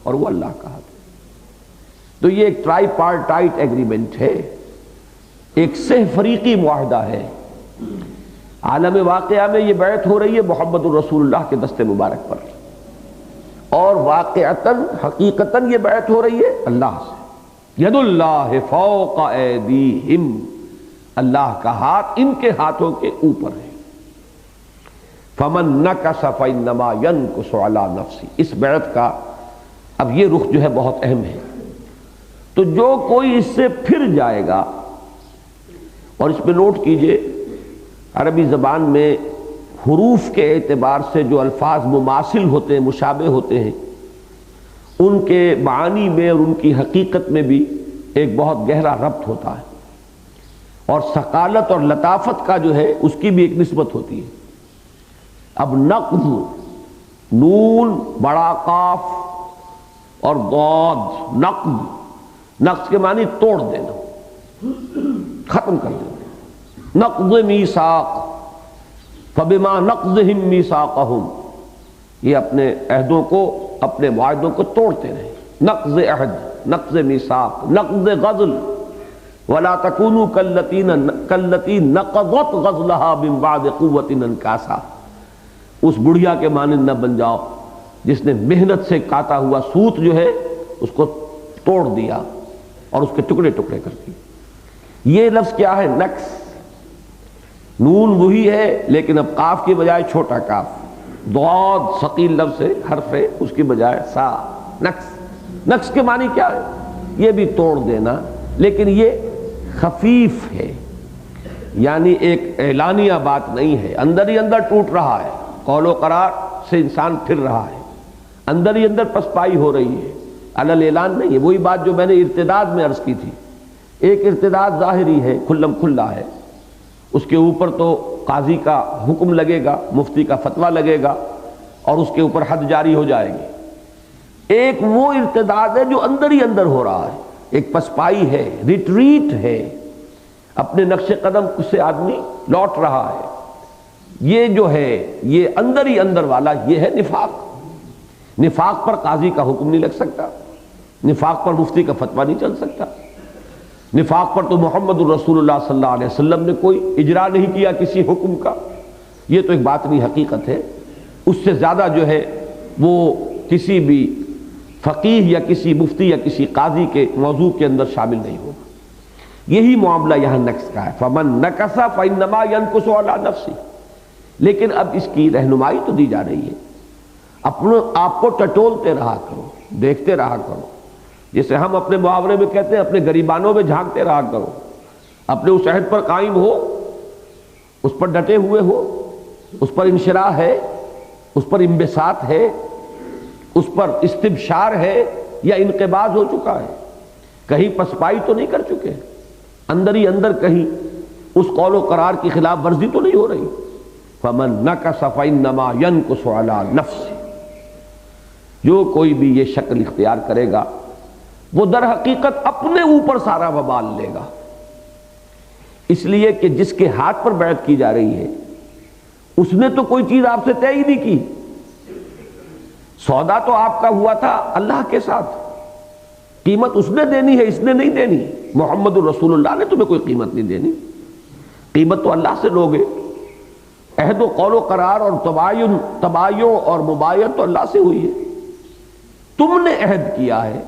اور وہ اللہ کا ہاتھ ہے۔ تو یہ ایک ٹرائی پارٹائٹ ایگریمنٹ ہے، ایک سہ فریقی معاہدہ ہے۔ عالم واقعہ میں یہ بیعت ہو رہی ہے محمد الرسول اللہ کے دست مبارک پر، اور واقعتاً حقیقتاً یہ بیعت ہو رہی ہے اللہ سے۔ ید اللہ فوق ایدیہم، اللہ کا ہاتھ ان کے ہاتھوں کے اوپر ہے۔ فمن نکث فانما ینکث علی نفسہ، اس بیعت کا اب یہ رخ جو ہے بہت اہم ہے۔ تو جو کوئی اس سے پھر جائے گا، اور اس پہ نوٹ کیجئے عربی زبان میں حروف کے اعتبار سے جو الفاظ مماثل ہوتے ہیں، مشابہ ہوتے ہیں، ان کے معانی میں اور ان کی حقیقت میں بھی ایک بہت گہرا ربط ہوتا ہے، اور ثقالت اور لطافت کا جو ہے اس کی بھی ایک نسبت ہوتی ہے۔ اب نقض، نون بڑا قاف اور ضاد، نقض، نقض کے معنی توڑ دینا، ختم کر دینا۔ نقض میثاق، فبما نقضہم میثاقہم، یہ اپنے عہدوں کو، اپنے معاہدوں کو توڑتے رہے۔ نقض عہد، نقض میثاق، نقض غزل، ولا تکونوا کاللتی نقضت غزلها من بعد قوۃ انکاسا، اس بڑھیا کے مانند نہ بن جاؤ جس نے محنت سے کاتا ہوا سوت جو ہے اس کو توڑ دیا اور اس کے ٹکڑے ٹکڑے کر دیے۔ یہ لفظ کیا ہے؟ نقص۔ نون وہی ہے لیکن اب قاف کی بجائے چھوٹا کاف، ضاد ثقیل لفظ ہے، حرف ہے، اس کی بجائے سا، نقص۔ نقص کے معنی کیا ہے؟ یہ بھی توڑ دینا، لیکن یہ خفیف ہے، یعنی ایک اعلانیہ بات نہیں ہے، اندر ہی اندر ٹوٹ رہا ہے، قول و قرار سے انسان پھر رہا ہے، اندر ہی اندر پسپائی ہو رہی ہے، علل اعلان نہیں ہے۔ وہی بات جو میں نے ارتداد میں عرض کی تھی، ایک ارتداد ظاہری ہے، کھلم کھلا ہے، اس کے اوپر تو قاضی کا حکم لگے گا، مفتی کا فتویٰ لگے گا اور اس کے اوپر حد جاری ہو جائے گی۔ ایک وہ ارتداد ہے جو اندر ہی اندر ہو رہا ہے، ایک پسپائی ہے، ریٹریٹ ہے، اپنے نقش قدم سے آدمی لوٹ رہا ہے۔ یہ جو ہے یہ اندر ہی اندر والا یہ ہے نفاق۔ نفاق پر قاضی کا حکم نہیں لگ سکتا، نفاق پر مفتی کا فتویٰ نہیں چل سکتا، نفاق پر تو محمد الرسول اللہ صلی اللہ علیہ وسلم نے کوئی اجرا نہیں کیا کسی حکم کا۔ یہ تو ایک باطنی حقیقت ہے، اس سے زیادہ جو ہے وہ کسی بھی فقیہ یا کسی مفتی یا کسی قاضی کے موضوع کے اندر شامل نہیں ہوگا۔ یہی معاملہ یہاں نقص کا ہے، فمن نکث فانما ینکث علی نفسہ۔ لیکن اب اس کی رہنمائی تو دی جا رہی ہے، اپنے آپ کو ٹٹولتے رہا کرو، دیکھتے رہا کرو، جسے ہم اپنے محاورے میں کہتے ہیں اپنے گریبانوں میں جھانکتے رہا کرو، اپنے اس عہد پر قائم ہو، اس پر ڈٹے ہوئے ہو، اس پر انشراح ہے، اس پر انبساط ہے، اس پر استبشار ہے یا انقباض ہو چکا ہے، کہیں پسپائی تو نہیں کر چکے، اندر ہی اندر کہیں اس قول و قرار کی خلاف ورزی تو نہیں ہو رہی۔ فمن نکث فانما ینکث علی نفسہ، جو کوئی بھی یہ شکل اختیار کرے گا وہ در حقیقت اپنے اوپر سارا وبال لے گا، اس لیے کہ جس کے ہاتھ پر بیعت کی جا رہی ہے اس نے تو کوئی چیز آپ سے طے ہی نہیں کی، سودا تو آپ کا ہوا تھا اللہ کے ساتھ، قیمت اس نے دینی ہے، اس نے نہیں دینی۔ محمد الرسول اللہ نے تمہیں کوئی قیمت نہیں دینی، قیمت تو اللہ سے لوگے، عہد و قول و قرار اور تبایع اور مبایعت تو اللہ سے ہوئی ہے، تم نے عہد کیا ہے،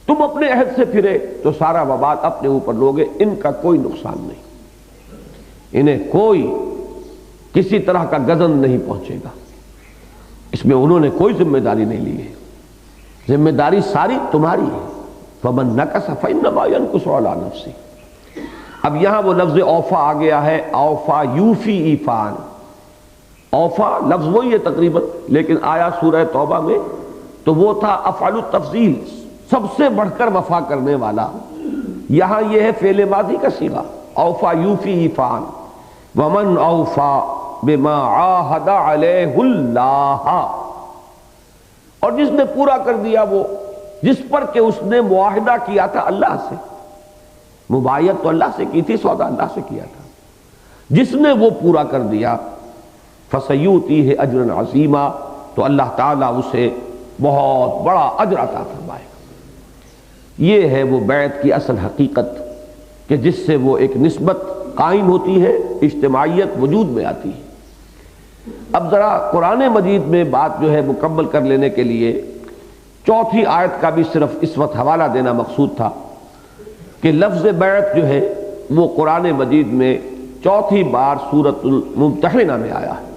تم اپنے عہد سے پھرے تو سارا وبال اپنے اوپر لوگے، ان کا کوئی نقصان نہیں، انہیں کوئی کسی طرح کا غضب نہیں پہنچے گا، اس میں انہوں نے کوئی ذمہ داری نہیں لی ہے۔ ذمہ داری ساری تمہاری ہے. فمن نکث فانما ينکث علی نفسہ. اب یہاں وہ لفظ اوفا آ گیا ہے، اوفا یوفی ایفان. اوفا لفظ وہی ہے تقریباً، لیکن آیا سورہ توبہ میں تو وہ تھا افعل التفضیل، سب سے بڑھ کر وفا کرنے والا. یہاں یہ ہے فعل ماضی کا صیغہ، اوفا یوفی ایفان. ومن اوفا بما عاہد علیہ اللہ. اور جس نے پورا کر دیا وہ جس پر کہ اس نے معاہدہ کیا تھا اللہ سے. مبایعت تو اللہ سے کی تھی، سودا اللہ سے کیا تھا. جس نے وہ پورا کر دیا فسیؤتیہ اجرا عظیما، تو اللہ تعالیٰ اسے بہت بڑا اجر عطا فرمائے گا. یہ ہے وہ بیعت کی اصل حقیقت کہ جس سے وہ ایک نسبت قائم ہوتی ہے، اجتماعیت وجود میں آتی ہے. اب ذرا قرآن مجید میں بات جو ہے مکمل کر لینے کے لیے چوتھی آیت کا بھی صرف اس وقت حوالہ دینا مقصود تھا کہ لفظ بیعت جو ہے وہ قرآن مجید میں چوتھی بار سورۃ الممتحنہ میں آیا ہے،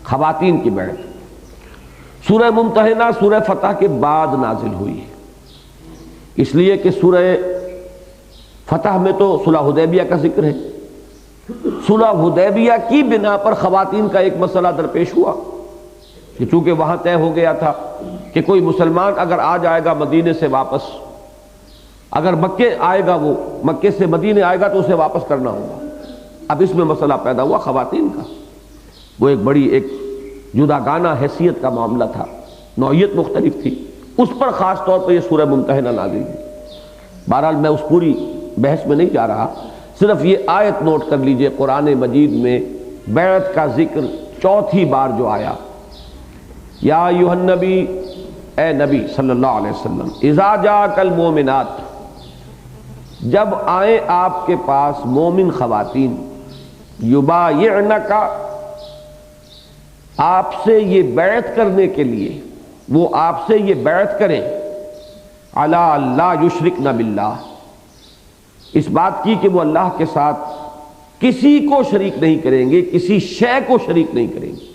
خواتین کی بیعت. سورہ ممتحنہ سورہ فتح کے بعد نازل ہوئی ہے، اس لیے کہ سورہ فتح میں تو صلح حدیبیہ کا ذکر ہے. صلح حدیبیہ کی بنا پر خواتین کا ایک مسئلہ درپیش ہوا کہ چونکہ وہاں طے ہو گیا تھا کہ کوئی مسلمان اگر آ جائے گا مدینے سے واپس، اگر مکے آئے گا، وہ مکے سے مدینے آئے گا تو اسے واپس کرنا ہوگا. اب اس میں مسئلہ پیدا ہوا خواتین کا. وہ ایک بڑی ایک جداگانہ حیثیت کا معاملہ تھا، نوعیت مختلف تھی، اس پر خاص طور پر یہ سورہ ممتحنہ نازل ہوئی. بہرحال میں اس پوری بحث میں نہیں جا رہا، صرف یہ آیت نوٹ کر لیجئے. قرآن مجید میں بیعت کا ذکر چوتھی بار جو آیا، یا ایھا النبی، اے نبی صلی اللہ علیہ وسلم، اذا جاءک المؤمنات، جب آئیں آپ کے پاس مومن خواتین، یبایعنک، آپ سے یہ بیعت کرنے کے لیے، وہ آپ سے یہ بیعت کریں، علی اللہ یشرکن باللہ، اس بات کی کہ وہ اللہ کے ساتھ کسی کو شریک نہیں کریں گے، کسی شے کو شریک نہیں کریں گے.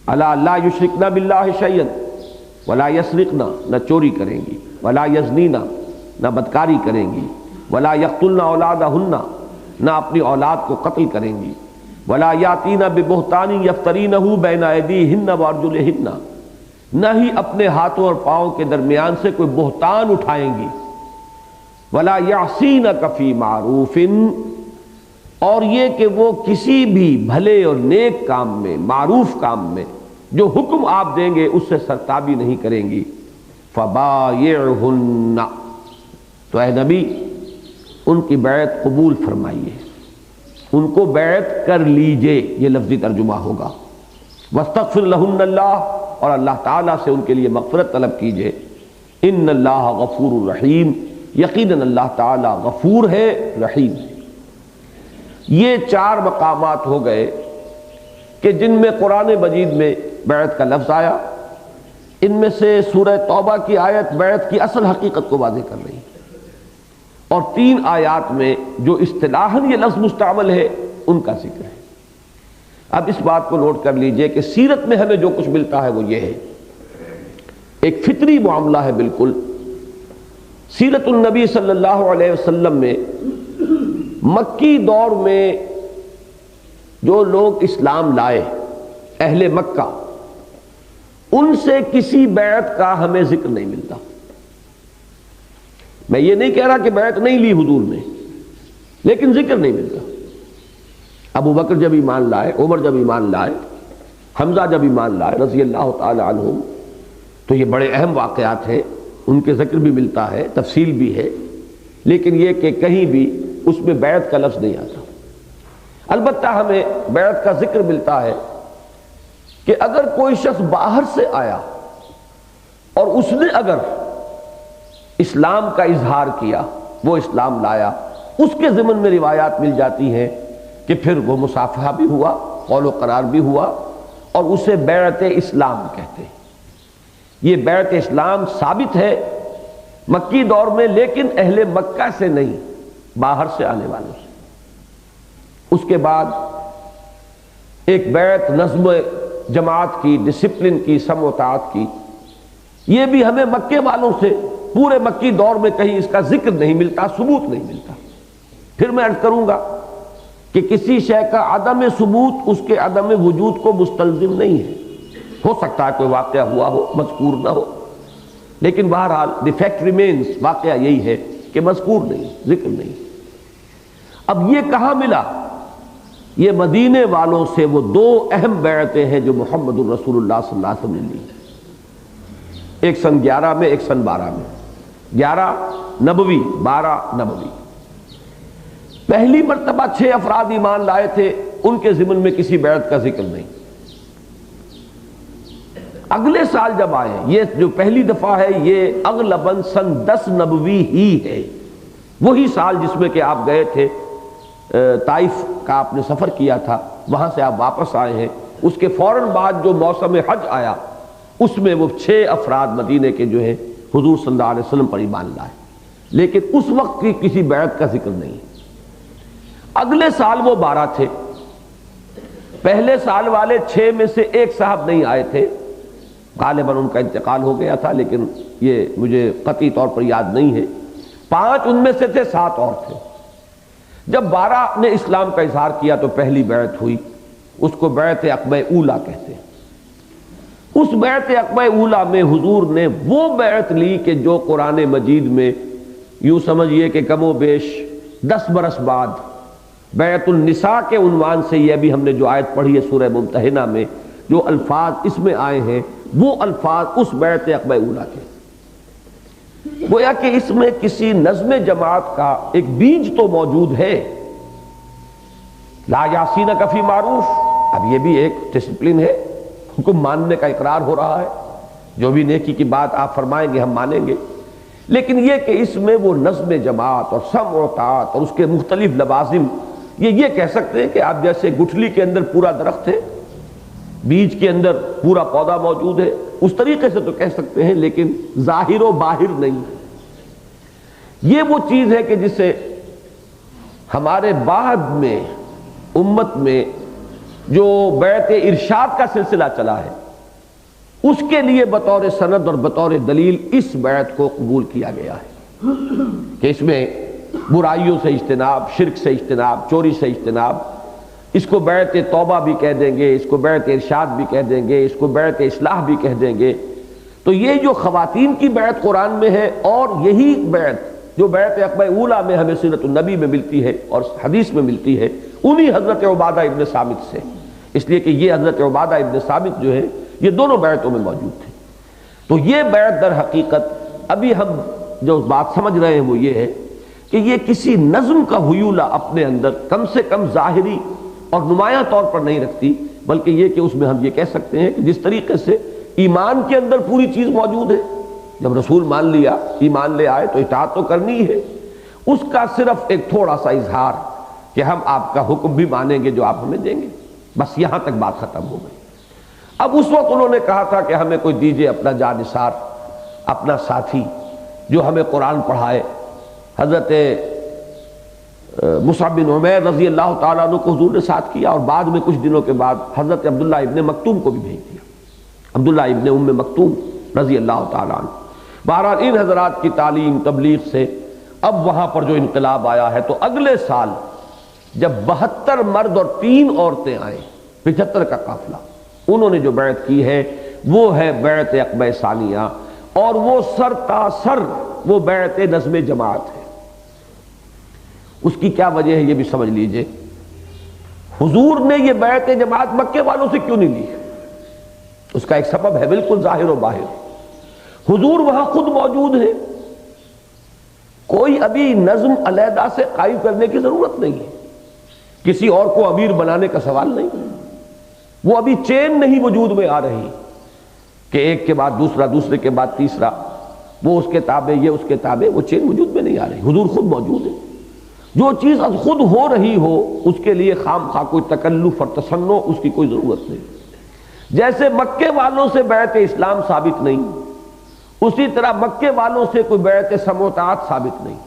علی اللہ یشرکن باللہ شیئا ولا یسرقن، نہ چوری کریں گی، ولا یزنین، نہ بدکاری کریں گی، ولا یقتلن اولادہن، نہ اپنی اولاد کو قتل کریں گی، ولا یاتین ببہتان یفترینہ بین ایدیہن وارجلہن، نہ ہی اپنے ہاتھوں اور پاؤں کے درمیان سے کوئی بہتان اٹھائیں گی، ولا یعصینک فی معروف، اور یہ کہ وہ کسی بھی بھلے اور نیک کام میں، معروف کام میں جو حکم آپ دیں گے اس سے سرتابی نہیں کریں گی. فبایعہن، تو اے نبی ان کی بیعت قبول فرمائیے، ان کو بیعت کر لیجئے، یہ لفظی ترجمہ ہوگا. واستغفر لہن اللہ، اور اللہ تعالیٰ سے ان کے لیے مغفرت طلب کیجئے. ان اللہ غفور رحیم، یقیناً اللہ تعالیٰ غفور ہے، رحیم ہے. یہ چار مقامات ہو گئے کہ جن میں قرآن مجید میں بیعت کا لفظ آیا. ان میں سے سورہ توبہ کی آیت بیعت کی اصل حقیقت کو واضح کر رہی ہے، اور 3 آیات میں جو اصطلاحاً یہ لفظ مستعمل ہے ان کا ذکر ہے. اب اس بات کو نوٹ کر لیجئے کہ سیرت میں ہمیں جو کچھ ملتا ہے وہ یہ ہے، ایک فطری معاملہ ہے بالکل. سیرت النبی صلی اللہ علیہ وسلم میں مکی دور میں جو لوگ اسلام لائے، اہل مکہ، ان سے کسی بیعت کا ہمیں ذکر نہیں ملتا. میں یہ نہیں کہہ رہا کہ بیعت نہیں لی حضور نے، لیکن ذکر نہیں ملتا. ابو بکر جب ایمان لائے، عمر جب ایمان لائے، حمزہ جب ایمان لائے رضی اللہ تعالی عنہم، تو یہ بڑے اہم واقعات ہیں، ان کے ذکر بھی ملتا ہے، تفصیل بھی ہے، لیکن یہ کہ کہیں بھی اس میں بیعت کا لفظ نہیں آتا. البتہ ہمیں بیعت کا ذکر ملتا ہے کہ اگر کوئی شخص باہر سے آیا اور اس نے اگر اسلام کا اظہار کیا، وہ اسلام لایا، اس کے ضمن میں روایات مل جاتی ہیں کہ پھر وہ مصافحہ بھی ہوا، قول و قرار بھی ہوا، اور اسے بیعت اسلام کہتے ہیں. یہ بیعت اسلام ثابت ہے مکی دور میں، لیکن اہل مکہ سے نہیں، باہر سے آنے والوں سے. اس کے بعد ایک بیعت نظم جماعت کی، ڈسپلن کی، سم و طاعت کی، یہ بھی ہمیں مکے والوں سے پورے مکی دور میں کہیں اس کا ذکر نہیں ملتا، ثبوت نہیں ملتا۔ پھر میں عرض کروں گا کہ کسی شے کا عدم ثبوت اس کے عدم وجود کو مستلزم نہیں ہے۔ ہو سکتا ہے کوئی واقعہ ہوا ہو مذکور نہ ہو، لیکن بہرحال دی فیکٹ ریمینز، واقعہ یہی ہے کہ مذکور نہیں، ذکر نہیں۔ اب یہ کہاں ملا؟ یہ مدینے والوں سے وہ دو اہم بیعتیں ہیں جو محمد الرسول اللہ صلی اللہ علیہ وسلم نے لی، ایک سن 11 میں ایک سن 12 میں، 11 نبوی 12 نبوی۔ پہلی مرتبہ 6 افراد ایمان لائے تھے، ان کے ضمن میں کسی بیعت کا ذکر نہیں۔ اگلے سال جب آئے، یہ جو پہلی دفعہ ہے یہ اغلباً سن 10 نبوی ہی ہے، وہی سال جس میں کہ آپ گئے تھے طائف کا آپ نے سفر کیا تھا، وہاں سے آپ واپس آئے ہیں۔ اس کے فوراً بعد جو موسم حج آیا اس میں وہ 6 افراد مدینے کے جو ہے حضور صلی اللہ علیہ وسلم پر ایمان لائے، لیکن اس وقت کی کسی بیعت کا ذکر نہیں۔ اگلے سال وہ 12 تھے، پہلے سال والے 6 میں سے ایک صاحب نہیں آئے تھے، غالباً ان کا انتقال ہو گیا تھا، لیکن یہ مجھے قطعی طور پر یاد نہیں ہے۔ 5 ان میں سے تھے، 7 اور تھے۔ جب 12 نے اسلام کا اظہار کیا تو پہلی بیعت ہوئی، اس کو بیعت عقبہ اولیٰ کہتے ہیں۔ اس بیعت عقبہ اولیٰ میں حضور نے وہ بیعت لی کہ جو قرآن مجید میں یوں سمجھئے کہ کم و بیش 10 برس بعد بیعت النساء کے عنوان سے، یہ بھی ہم نے جو آیت پڑھی ہے سورہ ممتحنہ میں، جو الفاظ اس میں آئے ہیں وہ الفاظ اس بیعت عقبہ اولیٰ کے۔ گویا کہ اس میں کسی نظم جماعت کا ایک بیج تو موجود ہے، لا یاسینک فی معروف، اب یہ بھی ایک ڈسپلن ہے، حکم ماننے کا اقرار ہو رہا ہے، جو بھی نیکی کی بات آپ فرمائیں گے ہم مانیں گے، لیکن یہ کہ اس میں وہ نظم جماعت اور سمع و طاعت اور اس کے مختلف لوازم، یہ کہہ سکتے ہیں کہ آپ جیسے گٹھلی کے اندر پورا درخت ہے، بیج کے اندر پورا پودا موجود ہے، اس طریقے سے تو کہہ سکتے ہیں، لیکن ظاہر و باہر نہیں۔ یہ وہ چیز ہے کہ جسے ہمارے بعد میں امت میں جو بیعت ارشاد کا سلسلہ چلا ہے اس کے لیے بطور سند اور بطور دلیل اس بیعت کو قبول کیا گیا ہے کہ اس میں برائیوں سے اجتناب، شرک سے اجتناب، چوری سے اجتناب، اس کو بیعت توبہ بھی کہہ دیں گے، اس کو بیعت ارشاد بھی کہہ دیں گے، اس کو بیعت اصلاح بھی کہہ دیں گے۔ تو یہ جو خواتین کی بیعت قرآن میں ہے اور یہی بیعت جو بیعت عقبہ اولیٰ میں ہمیں سیرت النبی میں ملتی ہے اور حدیث میں ملتی ہے، انہی حضرت عبادہ ابن ثابت سے، اس لیے کہ یہ حضرت عبادہ ابن ثابت جو ہے یہ دونوں بیعتوں میں موجود تھے۔ تو یہ بیعت در حقیقت ابھی ہم جو بات سمجھ رہے ہیں وہ یہ ہے کہ یہ کسی نظم کا حیولہ اپنے اندر کم سے کم ظاہری اور نمایاں طور پر نہیں رکھتی، بلکہ یہ کہ اس میں ہم یہ کہہ سکتے ہیں کہ جس طریقے سے ایمان کے اندر پوری چیز موجود ہے، جب رسول مان لیا، ایمان لے آئے تو اطاعت تو کرنی ہے، اس کا صرف ایک تھوڑا سا اظہار کہ ہم آپ کا حکم بھی مانیں گے جو آپ ہمیں دیں گے، بس یہاں تک بات ختم ہو گئی۔ اب اس وقت انہوں نے کہا تھا کہ ہمیں کوئی دیجئے اپنا جانثار، اپنا ساتھی جو ہمیں قرآن پڑھائے۔ حضرت مصعب بن عمیر رضی اللہ تعالیٰ عنہ کو حضور نے ساتھ کیا، اور بعد میں کچھ دنوں کے بعد حضرت عبداللہ ابن مکتوم کو بھی بھیج دیا، عبداللہ ابن ام مکتوم رضی اللہ تعالیٰ عنہ۔ بہرحال ان حضرات کی تعلیم تبلیغ سے اب وہاں پر جو انقلاب آیا ہے، تو اگلے سال جب 72 مرد اور 3 عورتیں آئیں، 75 کا قافلہ، انہوں نے جو بیعت کی ہے وہ ہے بیعت عقبہ ثانیہ، اور وہ سر تا سر وہ بیعت نظم جماعت ہے۔ اس کی کیا وجہ ہے یہ بھی سمجھ لیجئے۔ حضور نے یہ بیعت جماعت مکے والوں سے کیوں نہیں لی؟ اس کا ایک سبب ہے بالکل ظاہر و باہر۔ حضور وہاں خود موجود ہے، کوئی ابھی نظم علیحدہ سے قائم کرنے کی ضرورت نہیں ہے، کسی اور کو امیر بنانے کا سوال نہیں، وہ ابھی چین نہیں وجود میں آ رہی کہ ایک کے بعد دوسرا، دوسرے کے بعد تیسرا، وہ اس کے تابع، یہ اس کے تابع، وہ چین وجود میں نہیں آ رہی۔ حضور خود موجود ہے، جو چیز از خود ہو رہی ہو اس کے لیے خام خواہ کوئی تکلف اور تصنع اس کی کوئی ضرورت نہیں۔ جیسے مکے والوں سے بیعت اسلام ثابت نہیں، اسی طرح مکے والوں سے کوئی بیعت سمع و طاعت ثابت نہیں۔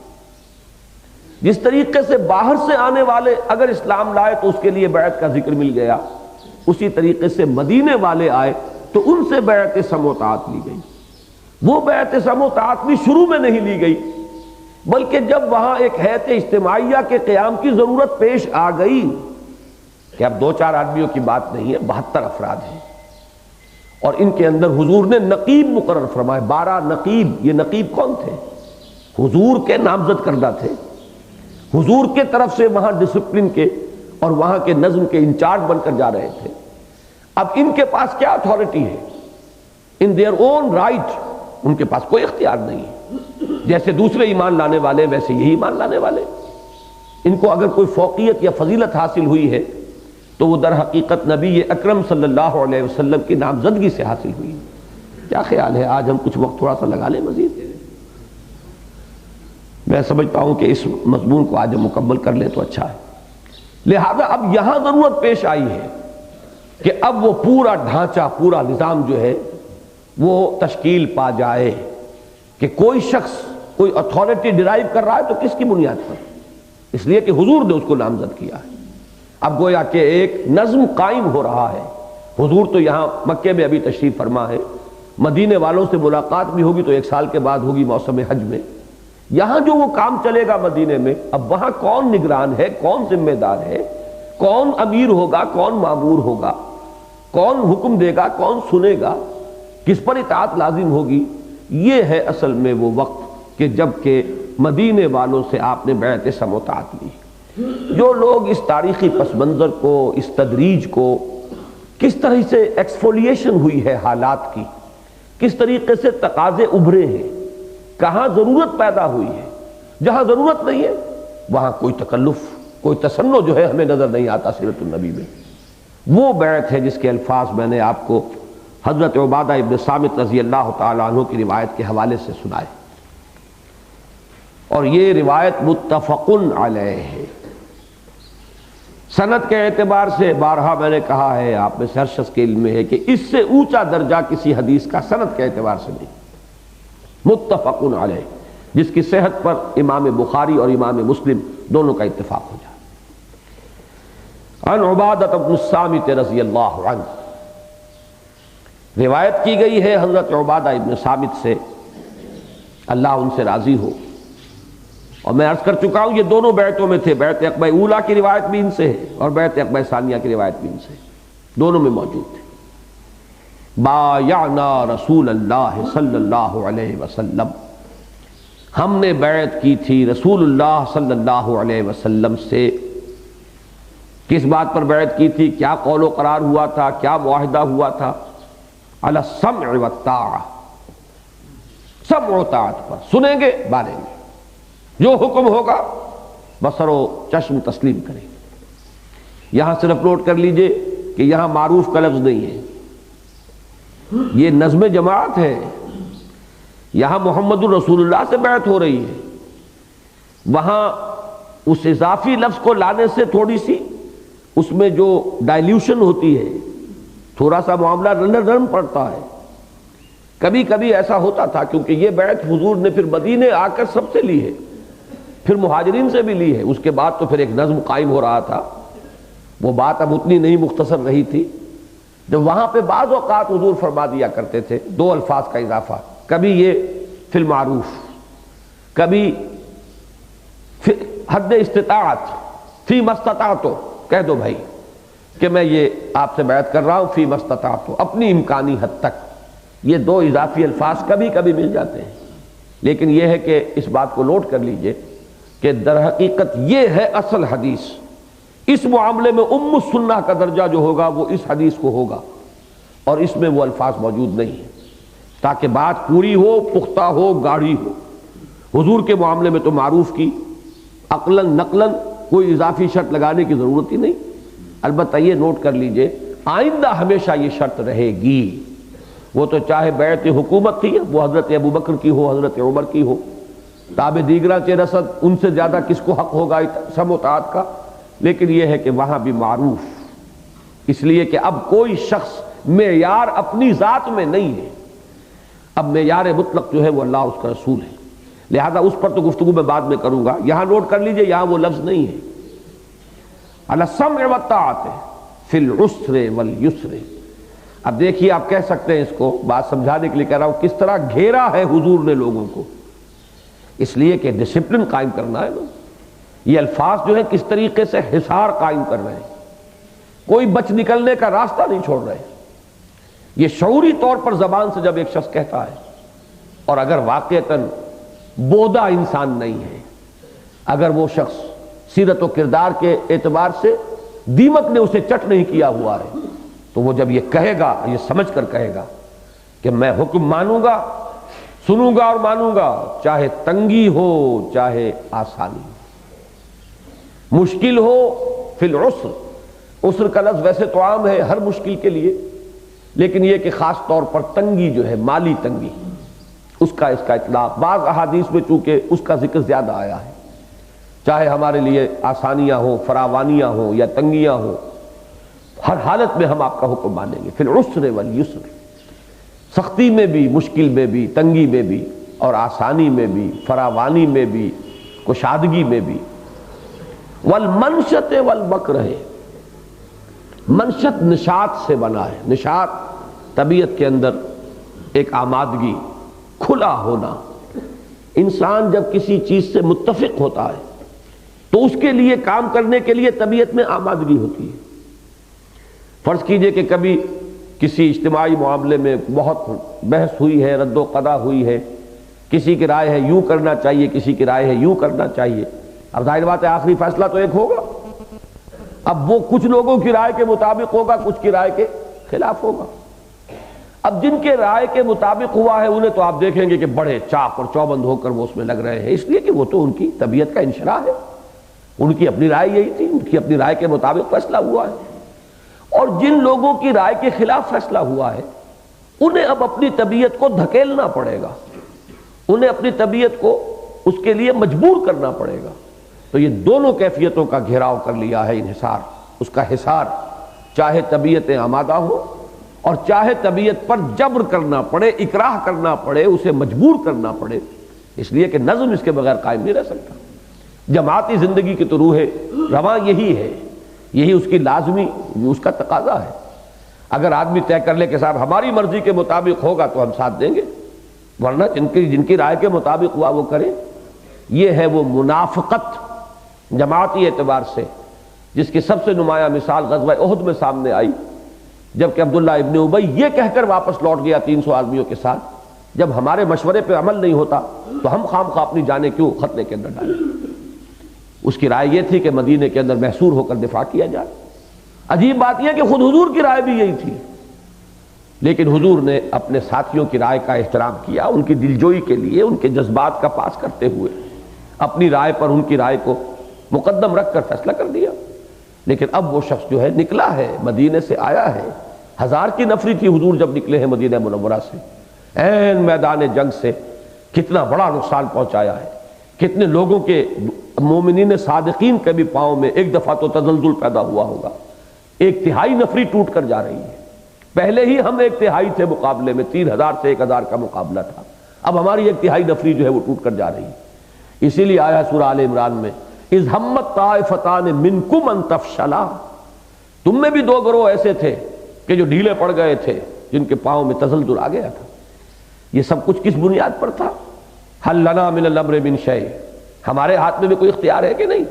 جس طریقے سے باہر سے آنے والے اگر اسلام لائے تو اس کے لیے بیعت کا ذکر مل گیا، اسی طریقے سے مدینے والے آئے تو ان سے بیعت سمع و طاعت لی گئی۔ وہ بیعت سمع و طاعت بھی شروع میں نہیں لی گئی، بلکہ جب وہاں ایک ہیئت اجتماعیہ کے قیام کی ضرورت پیش آ گئی کہ اب 2-4 آدمیوں کی بات نہیں ہے، 72 افراد ہیں، اور ان کے اندر حضور نے نقیب مقرر فرمائے، 12 نقیب۔ یہ نقیب کون تھے؟ حضور کے نامزد کردہ تھے، حضور کے طرف سے وہاں ڈسپلن کے اور وہاں کے نظم کے انچارج بن کر جا رہے تھے۔ اب ان کے پاس کیا اتھارٹی ہے؟ ان دیئر اون رائٹ ان کے پاس کوئی اختیار نہیں ہے، جیسے دوسرے ایمان لانے والے ویسے یہی ایمان لانے والے۔ ان کو اگر کوئی فوقیت یا فضیلت حاصل ہوئی ہے تو وہ در حقیقت نبی اکرم صلی اللہ علیہ وسلم کی نامزدگی سے حاصل ہوئی۔ کیا خیال ہے آج ہم کچھ وقت تھوڑا سا لگا لیں مزید؟ میں سمجھتا ہوں کہ اس مضمون کو آج ہم مکمل کر لیں تو اچھا ہے۔ لہذا اب یہاں ضرورت پیش آئی ہے کہ اب وہ پورا ڈھانچہ، پورا نظام جو ہے وہ تشکیل پا جائے کہ کوئی شخص کوئی اتھارٹی ڈرائیو کر رہا ہے تو کس کی بنیاد پر؟ اس لیے کہ حضور نے اس کو نامزد کیا ہے۔ اب گویا کہ ایک نظم قائم ہو رہا ہے۔ حضور تو یہاں مکے میں ابھی تشریف فرما ہے، مدینے والوں سے ملاقات بھی ہوگی تو 1 سال کے بعد ہوگی موسم حج میں۔ یہاں جو وہ کام چلے گا مدینے میں، اب وہاں کون نگران ہے، کون ذمہ دار ہے، کون امیر ہوگا، کون مامور ہوگا، کون حکم دے گا، کون سنے گا، کس پر اطاعت لازم ہوگی، یہ ہے اصل میں وہ وقت کہ جب کہ مدینے والوں سے آپ نے بیعت سمع و طاعت لی۔ جو لوگ اس تاریخی پس منظر کو، اس تدریج کو، کس طرح سے ایکسفولیشن ہوئی ہے حالات کی، کس طریقے سے تقاضے ابھرے ہیں، کہاں ضرورت پیدا ہوئی ہے، جہاں ضرورت نہیں ہے وہاں کوئی تکلف، کوئی تسنع جو ہے ہمیں نظر نہیں آتا سیرت النبی میں۔ وہ بیعت ہے جس کے الفاظ میں نے آپ کو حضرت عبادہ ابن صامت رضی اللہ تعالیٰ عنہ کی روایت کے حوالے سے سنائے، اور یہ روایت متفق علیہ ہے۔ سند کے اعتبار سے بارہا میں نے کہا ہے، آپ میں سے ہر شخص کے علم میں ہے کہ اس سے اونچا درجہ کسی حدیث کا سند کے اعتبار سے نہیں، متفق علیہ، جس کی صحت پر امام بخاری اور امام مسلم دونوں کا اتفاق ہو جائے۔ عن عبادہ بن الصامت رضی اللہ عنہ، روایت کی گئی ہے حضرت عبادہ ابن صامت سے، اللہ ان سے راضی ہو، اور میں عرض کر چکا ہوں یہ دونوں بیعتوں میں تھے، بیعت عقبہ اولیٰ کی روایت بھی ان سے ہے اور بیعت عقبہ ثانیہ کی روایت بھی ان سے ہے، دونوں میں موجود تھے۔ بایعنا رسول اللہ صلی اللہ علیہ وسلم، ہم نے بیعت کی تھی رسول اللہ صلی اللہ علیہ وسلم سے۔ کس بات پر بیعت کی تھی؟ کیا قول و قرار ہوا تھا، کیا معاہدہ ہوا تھا؟ علی السمع والطاعہ، سمع و طاعت پر، سنیں گے مانیں گے، جو حکم ہوگا بصر و چشم تسلیم کریں گے۔ یہاں صرف نوٹ کر لیجئے کہ یہاں معروف کا لفظ نہیں ہے، یہ نظم جماعت ہے، یہاں محمد الرسول اللہ سے بیعت ہو رہی ہے، وہاں اس اضافی لفظ کو لانے سے تھوڑی سی اس میں جو ڈائلیوشن ہوتی ہے، تھوڑا سا معاملہ نرم پڑتا ہے۔ کبھی کبھی ایسا ہوتا تھا، کیونکہ یہ بیعت حضور نے پھر مدینے آ کر سب سے لی ہے، پھر مہاجرین سے بھی لی ہے، اس کے بعد تو پھر ایک نظم قائم ہو رہا تھا، وہ بات اب اتنی نہیں مختصر رہی تھی، جب وہاں پہ بعض اوقات حضور فرما دیا کرتے تھے 2 الفاظ کا اضافہ، کبھی یہ فی المعروف، کبھی حد استطاعت، فی مستطاعتو، کہہ دو بھائی کہ میں یہ آپ سے بیعت کر رہا ہوں فی مستطاعتو، اپنی امکانی حد تک۔ یہ 2 اضافی الفاظ کبھی کبھی مل جاتے ہیں، لیکن یہ ہے کہ اس بات کو نوٹ کر لیجئے کہ در حقیقت یہ ہے اصل حدیث۔ اس معاملے میں ام السنہ کا درجہ جو ہوگا وہ اس حدیث کو ہوگا، اور اس میں وہ الفاظ موجود نہیں ہیں، تاکہ بات پوری ہو، پختہ ہو، گاڑھی ہو۔ حضور کے معاملے میں تو معروف کی عقلاً نقلاً کوئی اضافی شرط لگانے کی ضرورت ہی نہیں۔ البتہ یہ نوٹ کر لیجئے آئندہ ہمیشہ یہ شرط رہے گی، وہ تو چاہے بیعت حکومت تھی، وہ حضرت ابو بکر کی ہو، حضرت عمر کی ہو، تابع دیگراں چہ رسد، ان سے زیادہ کس کو حق ہوگا سمع و طاعت کا، لیکن یہ ہے کہ وہاں بھی معروف، اس لیے کہ اب کوئی شخص معیار اپنی ذات میں نہیں ہے، اب معیار مطلق جو ہے وہ اللہ اس کا رسول ہے، لہذا اس پر تو گفتگو میں بعد میں کروں گا۔ یہاں نوٹ کر لیجئے یہاں وہ لفظ نہیں ہے، علی السمع والطاعت فی العسر والیسر، اب دیکھیے آپ کہہ سکتے ہیں اس کو بات سمجھانے کے لیے کہہ رہا ہوں کس طرح گھیرا ہے حضور نے لوگوں کو، اس لیے کہ ڈسپلن قائم کرنا ہے نا. یہ الفاظ جو ہے کس طریقے سے حصار قائم کر رہے ہیں، کوئی بچ نکلنے کا راستہ نہیں چھوڑ رہے. یہ شعوری طور پر زبان سے جب ایک شخص کہتا ہے، اور اگر واقعتاً بودا انسان نہیں ہے، اگر وہ شخص سیرت و کردار کے اعتبار سے دیمک نے اسے چٹ نہیں کیا ہوا ہے، تو وہ جب یہ کہے گا یہ سمجھ کر کہے گا کہ میں حکم مانوں گا، سنوں گا اور مانوں گا، چاہے تنگی ہو چاہے آسانی، مشکل ہو فی العسر. عسر کا لفظ ویسے تو عام ہے ہر مشکل کے لیے، لیکن یہ کہ خاص طور پر تنگی جو ہے مالی تنگی، اس کا اطلاق بعض احادیث میں چونکہ اس کا ذکر زیادہ آیا ہے. چاہے ہمارے لیے آسانیاں ہوں، فراوانیاں ہوں یا تنگیاں ہوں، ہر حالت میں ہم آپ کا حکم مانیں گے. فی العسر والیسر، سختی میں بھی، مشکل میں بھی، تنگی میں بھی، اور آسانی میں بھی، فراوانی میں بھی، کشادگی میں بھی. والمنشط والمکرہ، منشط نشاط سے بنا ہے. نشاط طبیعت کے اندر ایک آمادگی، کھلا ہونا. انسان جب کسی چیز سے متفق ہوتا ہے تو اس کے لیے کام کرنے کے لیے طبیعت میں آمادگی ہوتی ہے. فرض کیجئے کہ کبھی کسی اجتماعی معاملے میں بہت بحث ہوئی ہے، رد و قضا ہوئی ہے، کسی کی رائے ہے یوں کرنا چاہیے، کسی کی رائے ہے یوں کرنا چاہیے. اب ظاہر بات ہے آخری فیصلہ تو ایک ہوگا. اب وہ کچھ لوگوں کی رائے کے مطابق ہوگا، کچھ کی رائے کے خلاف ہوگا. اب جن کے رائے کے مطابق ہوا ہے انہیں تو آپ دیکھیں گے کہ بڑے چاق اور چوبند ہو کر وہ اس میں لگ رہے ہیں، اس لیے کہ وہ تو ان کی طبیعت کا انشراح ہے، ان کی اپنی رائے یہی تھی، ان کی اپنی رائے کے مطابق فیصلہ ہوا ہے. اور جن لوگوں کی رائے کے خلاف فیصلہ ہوا ہے انہیں اب اپنی طبیعت کو دھکیلنا پڑے گا، انہیں اپنی طبیعت کو اس کے لیے مجبور کرنا پڑے گا. تو یہ دونوں کیفیتوں کا گھیراؤ کر لیا ہے انحصار. اس کا حصار چاہے طبیعتیں آمادہ ہوں اور چاہے طبیعت پر جبر کرنا پڑے، اکراہ کرنا پڑے، اسے مجبور کرنا پڑے، اس لیے کہ نظم اس کے بغیر قائم نہیں رہ سکتا. جماعتی زندگی کی تو روح رواں یہی ہے، یہی اس کی لازمی، اس کا تقاضا ہے. اگر آدمی طے کر لے کہ صاحب ہماری مرضی کے مطابق ہوگا تو ہم ساتھ دیں گے، ورنہ جن کی رائے کے مطابق ہوا وہ کریں. یہ ہے وہ منافقت جماعتی اعتبار سے جس کی سب سے نمایاں مثال غزوہ احد میں سامنے آئی، جبکہ عبداللہ ابن ابی یہ کہہ کر واپس لوٹ گیا 300 آدمیوں کے ساتھ، جب ہمارے مشورے پہ عمل نہیں ہوتا تو ہم خام خواہ اپنی جانیں کیوں خطرے کے اندر ڈالیں. اس کی رائے یہ تھی کہ مدینے کے اندر محصور ہو کر دفاع کیا جائے. عجیب بات یہ کہ خود حضور کی رائے بھی یہی تھی، لیکن حضور نے اپنے ساتھیوں کی رائے کا احترام کیا، ان کی دلجوئی کے لیے ان کے جذبات کا پاس کرتے ہوئے اپنی رائے پر ان کی رائے کو مقدم رکھ کر فیصلہ کر دیا. لیکن اب وہ شخص جو ہے نکلا ہے، مدینے سے آیا ہے. 1000 کی نفری تھی حضور جب نکلے ہیں مدینہ منورہ سے، عین میدان جنگ سے کتنا بڑا نقصان پہنچایا ہے، کتنے لوگوں کے مومنین صادقین کے بھی پاؤں میں ایک دفعہ تو تزلزل پیدا ہوا ہوگا. 1/3 نفری ٹوٹ کر جا رہی ہے. پہلے ہی ہم 1/3 تھے مقابلے میں، 3000 سے 1000 کا مقابلہ تھا، اب ہماری 1/3 نفری جو ہے وہ ٹوٹ کر جا رہی ہے. اسی لیے آیا سورہ آل عمران میں اذ ہمت طائفتان منکم ان تفشلا، تم میں بھی 2 گروہ ایسے تھے کہ جو ڈھیلے پڑ گئے تھے، جن کے پاؤں میں تزلزل آ گیا تھا. یہ سب کچھ کس بنیاد پر تھا؟ حل لنا من الامر من شیء، ہمارے ہاتھ میں بھی کوئی اختیار ہے کہ نہیں؟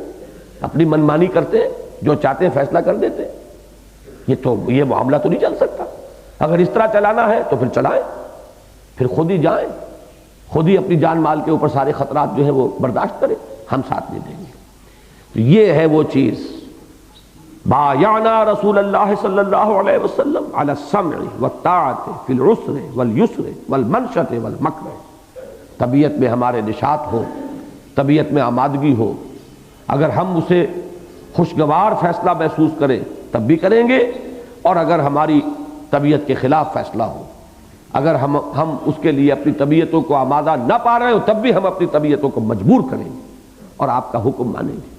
اپنی منمانی کرتے ہیں، جو چاہتے ہیں فیصلہ کر دیتے ہیں. یہ معاملہ تو نہیں چل سکتا. اگر اس طرح چلانا ہے تو پھر چلائیں، پھر خود ہی جائیں، خود ہی اپنی جان مال کے اوپر سارے خطرات جو ہے وہ برداشت کریں، ہم ساتھ نہیں دیں گے. تو یہ ہے وہ چیز. بایعنا رسول اللہ صلی اللہ علیہ وسلم علی السمع والطاعۃ فی العسر والیسر والمنشط والمکرہ. طبیعت میں ہمارے نشاط ہو، طبیعت میں آمادگی ہو، اگر ہم اسے خوشگوار فیصلہ محسوس کریں تب بھی کریں گے، اور اگر ہماری طبیعت کے خلاف فیصلہ ہو، اگر ہم اس کے لیے اپنی طبیعتوں کو آمادہ نہ پا رہے ہو تب بھی ہم اپنی طبیعتوں کو مجبور کریں گے اور آپ کا حکم مانیں گے.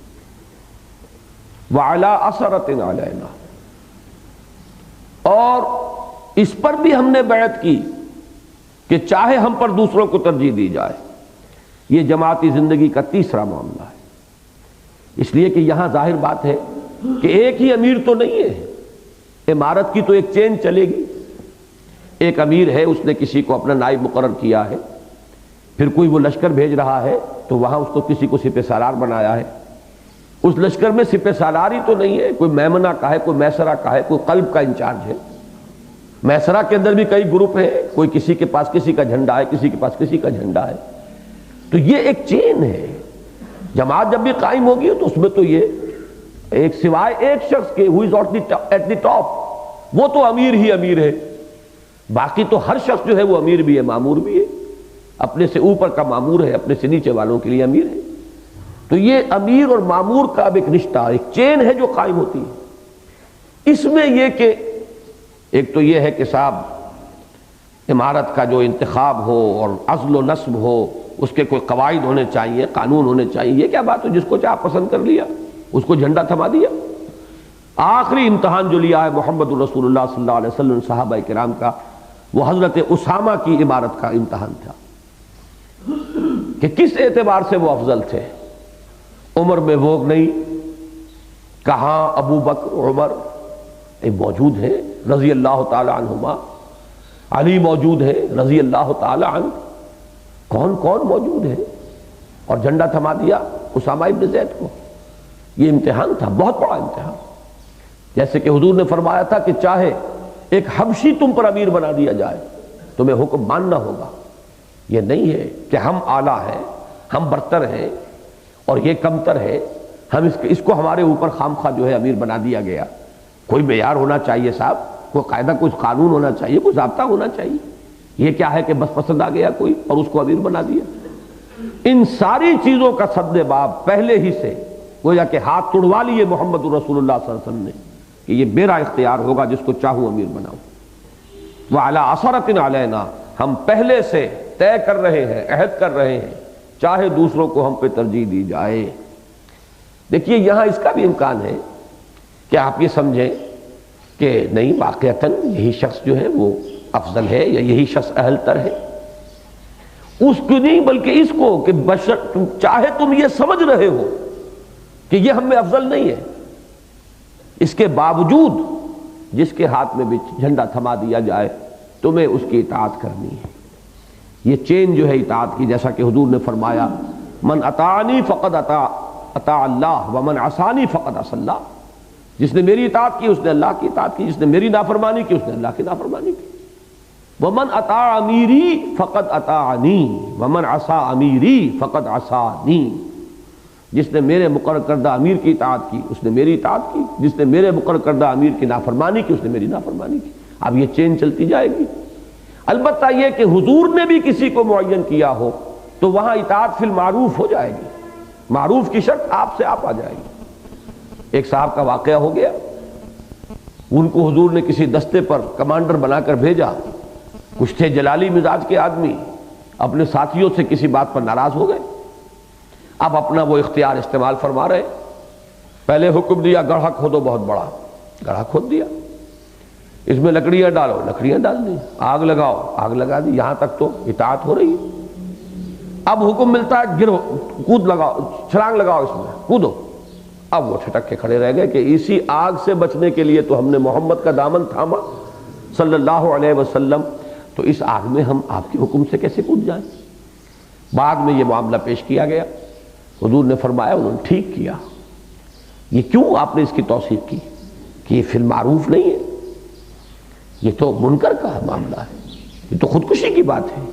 وَعَلَىٰ أَثَرَةٍ عَلَيْنَا، اور اس پر بھی ہم نے بیعت کی کہ چاہے ہم پر دوسروں کو ترجیح دی جائے. یہ جماعتی زندگی کا تیسرا معاملہ ہے. اس لیے کہ یہاں ظاہر بات ہے کہ ایک ہی امیر تو نہیں ہے، عمارت کی تو ایک چین چلے گی. ایک امیر ہے، اس نے کسی کو اپنا نائب مقرر کیا ہے، پھر کوئی وہ لشکر بھیج رہا ہے تو وہاں اس کو کسی کو سپہ سالار بنایا ہے۔ اس لشکر میں سپہ سالار ہی تو نہیں ہے، کوئی میمنہ کا ہے، کوئی میسرہ کا ہے، کوئی قلب کا انچارج ہے۔ میسرہ کے اندر بھی کئی گروپ ہیں، کوئی کسی کے پاس کسی کا جھنڈا ہے، کسی کے پاس کسی کا جھنڈا ہے۔ تو یہ ایک چین ہے۔ جماعت جب بھی قائم ہوگی تو اس میں تو یہ ایک سوائے ایک شخص کے who is at the top، وہ تو امیر ہی امیر ہے، باقی تو ہر شخص جو ہے وہ امیر بھی ہے، مامور بھی ہے، اپنے سے اوپر کا مامور ہے، اپنے سے نیچے والوں کے لیے امیر ہے۔ تو یہ امیر اور مامور کا اب ایک رشتہ، ایک چین ہے جو قائم ہوتی ہے۔ اس میں یہ کہ ایک تو یہ ہے کہ صاحب امارت کا جو انتخاب ہو اور عزل و نصب ہو، اس کے کوئی قواعد ہونے چاہیے، قانون ہونے چاہیے۔ یہ کیا بات ہے، جس کو چاہ پسند کر لیا، اس کو جھنڈا تھما دیا۔ آخری امتحان جو لیا ہے محمد رسول اللہ صلی اللہ علیہ وسلم صحابہ کرام کا، وہ حضرت اسامہ کی امارت کا امتحان تھا کہ کس اعتبار سے وہ افضل تھے۔ عمر میں ووگ نہیں، کہاں ابو بکر عمر موجود ہیں رضی اللہ تعالی عنہما، علی موجود ہے رضی اللہ تعالی عنہ، کون کون موجود ہے، اور جھنڈا تھما دیا اسامہ ابن زید کو۔ یہ امتحان تھا، بہت بڑا امتحان۔ جیسے کہ حضور نے فرمایا تھا کہ چاہے ایک حبشی تم پر امیر بنا دیا جائے، تمہیں حکم ماننا ہوگا۔ یہ نہیں ہے کہ ہم اعلیٰ ہیں، ہم برتر ہیں اور یہ کمتر ہے، ہم اس کو ہمارے اوپر خام خواہ جو ہے امیر بنا دیا گیا۔ کوئی معیار ہونا چاہیے صاحب، کوئی قاعدہ، کوئی قانون ہونا چاہیے، کوئی ضابطہ ہونا چاہیے۔ یہ کیا ہے کہ بس پسند آ گیا کوئی اور اس کو امیر بنا دیا۔ ان ساری چیزوں کا سد باب پہلے ہی سے گویا کہ ہاتھ توڑوا لیے محمد رسول اللہ صلی اللہ علیہ وسلم نے کہ یہ میرا اختیار ہوگا، جس کو چاہوں امیر بناؤں۔ وَعَلَىٰ أَثَرَةٍ عَلَيْنَا، ہم پہلے سے طے کر رہے ہیں، عہد کر رہے ہیں، چاہے دوسروں کو ہم پہ ترجیح دی جائے۔ دیکھیے یہاں اس کا بھی امکان ہے کہ آپ یہ سمجھیں کہ نہیں، واقعتاً یہی شخص جو ہے وہ افضل ہے یا یہی شخص اہل تر ہے۔ اس کو نہیں بلکہ اس کو کہ چاہے تم یہ سمجھ رہے ہو کہ یہ ہم میں افضل نہیں ہے، اس کے باوجود جس کے ہاتھ میں بھی جھنڈا تھما دیا جائے تمہیں اس کی اطاعت کرنی ہے۔ یہ چین جو ہے اطاعت کی، جیسا کہ حضور نے فرمایا من اطاعنی فقد اطاع اللہ ومن عصانی فقد عصى اللہ، جس نے میری اطاعت کی اس نے اللہ کی اطاعت کی، جس نے میری نافرمانی کی اس نے اللہ کی نافرمانی کی۔ ومن اطاع امیری فقد اطاعنی ومن عصى امیری فقد عصانی، جس نے میرے مقرر کردہ امیر کی اطاعت کی اس نے میری اطاعت کی، جس نے میرے مقرر کردہ امیر کی نافرمانی کی اس نے میری نافرمانی کی۔ اب یہ چین چلتی جائے گی۔ البتہ یہ کہ حضور نے بھی کسی کو معین کیا ہو تو وہاں اطاعت فی المعروف ہو جائے گی، معروف کی شرط آپ سے آپ آ جائے گی۔ ایک صاحب کا واقعہ ہو گیا، ان کو حضور نے کسی دستے پر کمانڈر بنا کر بھیجا، کچھ تھے جلالی مزاج کے آدمی، اپنے ساتھیوں سے کسی بات پر ناراض ہو گئے، اب اپنا وہ اختیار استعمال فرما رہے۔ پہلے حکم دیا گڑھا کھودو، بہت بڑا گڑھا کھود دیا، اس میں لکڑیاں ڈالو، لکڑیاں ڈال دی، آگ لگاؤ، آگ لگا دی، یہاں تک تو اطاعت ہو رہی ہے۔ اب حکم ملتا ہے گرو، کود لگاؤ، چھلانگ لگاؤ، اس میں کودو۔ اب وہ ٹھٹک کے کھڑے رہ گئے کہ اسی آگ سے بچنے کے لیے تو ہم نے محمد کا دامن تھاما صلی اللہ علیہ وسلم، تو اس آگ میں ہم آپ کے حکم سے کیسے کود جائیں؟ بعد میں یہ معاملہ پیش کیا گیا، حضور نے فرمایا انہوں نے ٹھیک کیا۔ یہ کیوں آپ نے اس کی توثیق کی کہ یہ فی المعروف نہیں ہے، یہ تو منکر کا معاملہ ہے، یہ تو خودکشی کی بات ہے،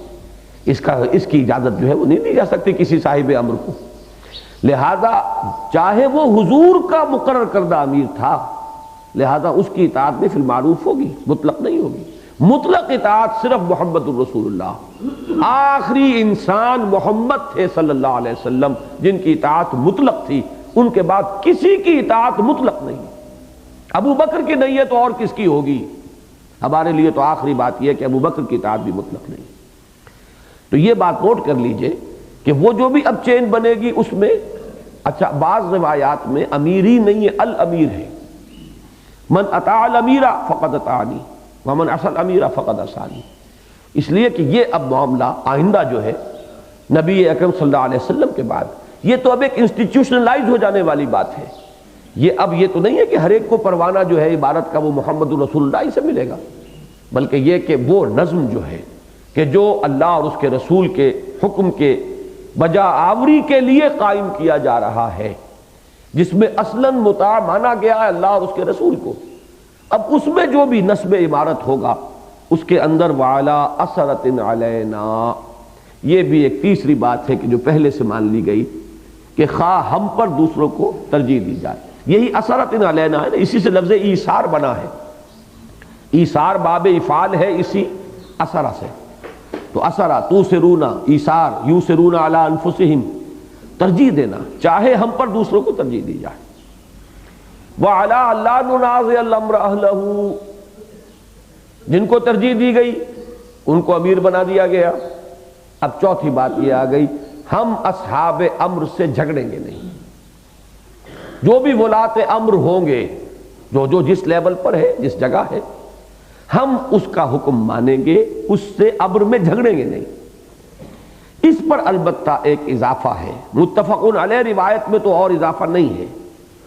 اس کی اجازت جو ہے وہ نہیں دی جا سکتی کسی صاحب امر کو۔ لہذا چاہے وہ حضور کا مقرر کردہ امیر تھا، لہذا اس کی اطاعت بھی فی المعروف ہوگی، مطلق نہیں ہوگی۔ مطلق اطاعت صرف محمد الرسول اللہ، آخری انسان محمد تھے صلی اللہ علیہ وسلم، جن کی اطاعت مطلق تھی، ان کے بعد کسی کی اطاعت مطلق نہیں۔ ابو بکر کی نہیں ہے تو اور کس کی ہوگی؟ ہمارے لیے تو آخری بات یہ ہے کہ ابو بکر کی اطاعت بھی مطلق نہیں۔ تو یہ بات نوٹ کر لیجئے کہ وہ جو بھی اب چین بنے گی اس میں، اچھا بعض روایات میں امیری نہیں ہے، الامیر ہے، من اطاع الامیر فقد اطاعنی ومن عصى الامیر فقد عصانی۔ اس لیے کہ یہ اب معاملہ آئندہ جو ہے نبی اکرم صلی اللہ علیہ وسلم کے بعد، یہ تو اب ایک انسٹیٹیوشنلائز ہو جانے والی بات ہے۔ یہ اب یہ تو نہیں ہے کہ ہر ایک کو پروانہ جو ہے عبادت کا وہ محمد الرسول اللہ سے ملے گا، بلکہ یہ کہ وہ نظم جو ہے کہ جو اللہ اور اس کے رسول کے حکم کے بجا آوری کے لیے قائم کیا جا رہا ہے، جس میں اصلاً مطاع مانا گیا ہے اللہ اور اس کے رسول کو، اب اس میں جو بھی نصب عمارت ہوگا اس کے اندر وعلا اثرت علینا، یہ بھی ایک تیسری بات ہے کہ جو پہلے سے مان لی گئی کہ خواہ ہم پر دوسروں کو ترجیح دی جائے، یہی اثرت علینا ہے نا، اسی سے لفظ ایثار بنا ہے، ایثار باب افعال ہے اسی اثرہ سے، تو اثرہ توسرون ایثار یوسرون علی انفسہم، ترجیح دینا، چاہے ہم پر دوسروں کو ترجیح دی جائے۔ وعلی اللہ ننازع الامر اہلہ، جن کو ترجیح دی گئی ان کو امیر بنا دیا گیا۔ اب چوتھی بات یہ آ گئی، ہم اصحاب امر سے جھگڑیں گے نہیں، جو بھی ولاۃ امر ہوں گے، جو جس لیول پر ہے، جس جگہ ہے، ہم اس کا حکم مانیں گے، اس سے امر میں جھگڑیں گے نہیں۔ اس پر البتہ ایک اضافہ ہے، متفقون علیہ روایت میں تو اور اضافہ نہیں ہے،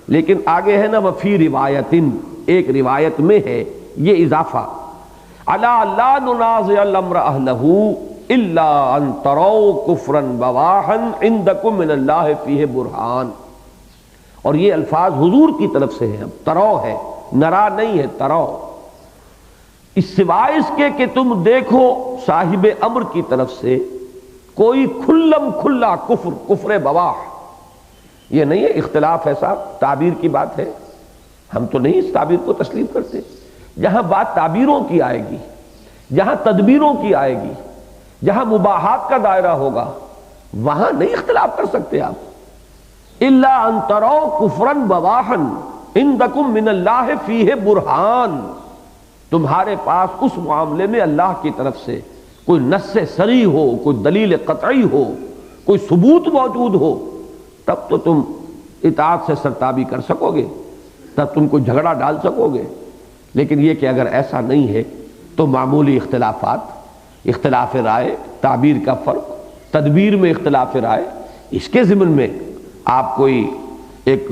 لیکن آگے ہے نا وفی روایتن، ایک روایت میں ہے یہ اضافہ، الا لا ننازع الامر اہلہ الا ان تروا کفرا بواحا عندکم من اللہ فیہ برہان، اور یہ الفاظ حضور کی طرف سے ہیں، اب ترو ہے، نرا نہیں ہے، ترو، اس سوائے اس کے کہ تم دیکھو صاحب امر کی طرف سے کوئی کھلم کھلا کفر، کفر بواح، یہ نہیں ہے اختلاف ہے صاحب، تعبیر کی بات ہے، ہم تو نہیں اس تعبیر کو تسلیم کرتے، جہاں بات تعبیروں کی آئے گی، جہاں تدبیروں کی آئے گی، جہاں مباحات کا دائرہ ہوگا، وہاں نہیں اختلاف کر سکتے آپ۔ الا ان تروا کفرا بواحا عندکم من اللہ فیہ برہان، تمہارے پاس اس معاملے میں اللہ کی طرف سے کوئی نص صریح ہو، کوئی دلیل قطعی ہو، کوئی ثبوت موجود ہو، تب تو تم اطاعت سے سرتابی کر سکو گے، تب تم کو جھگڑا ڈال سکو گے، لیکن یہ کہ اگر ایسا نہیں ہے تو معمولی اختلافات، اختلاف رائے، تعبیر کا فرق، تدبیر میں اختلاف رائے، اس کے ضمن میں آپ کوئی ایک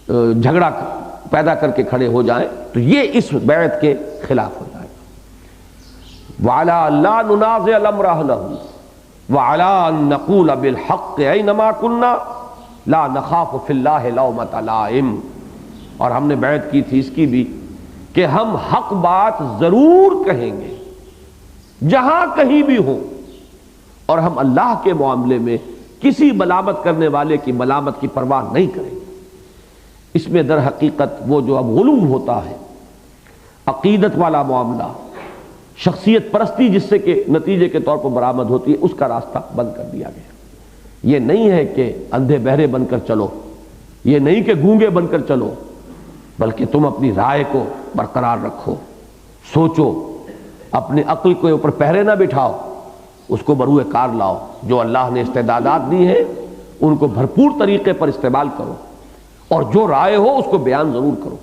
جھگڑا پیدا کر کے کھڑے ہو جائیں تو یہ اس بیعت کے خلاف ہو جائے گا۔ وعلی اللہ ننازع الامر اہلہ وعلی ان نقول بالحق اینما کنا لا نخاف فی اللہ لومۃ لائم، اور ہم نے بیعت کی تھی اس کی بھی کہ ہم حق بات ضرور کہیں گے جہاں کہیں بھی ہو، اور ہم اللہ کے معاملے میں کسی ملامت کرنے والے کی ملامت کی پرواہ نہیں کریں گے۔ اس میں در حقیقت وہ جو اب غلو ہوتا ہے، عقیدت والا معاملہ، شخصیت پرستی جس سے کہ نتیجے کے طور پر برآمد ہوتی ہے، اس کا راستہ بند کر دیا گیا۔ یہ نہیں ہے کہ اندھے بہرے بن کر چلو، یہ نہیں کہ گونگے بن کر چلو، بلکہ تم اپنی رائے کو برقرار رکھو، سوچو، اپنی عقل کے اوپر پہرے نہ بٹھاؤ، اس کو بروئے کار لاؤ، جو اللہ نے استعدادات دی ہیں ان کو بھرپور طریقے پر استعمال کرو، اور جو رائے ہو اس کو بیان ضرور کرو،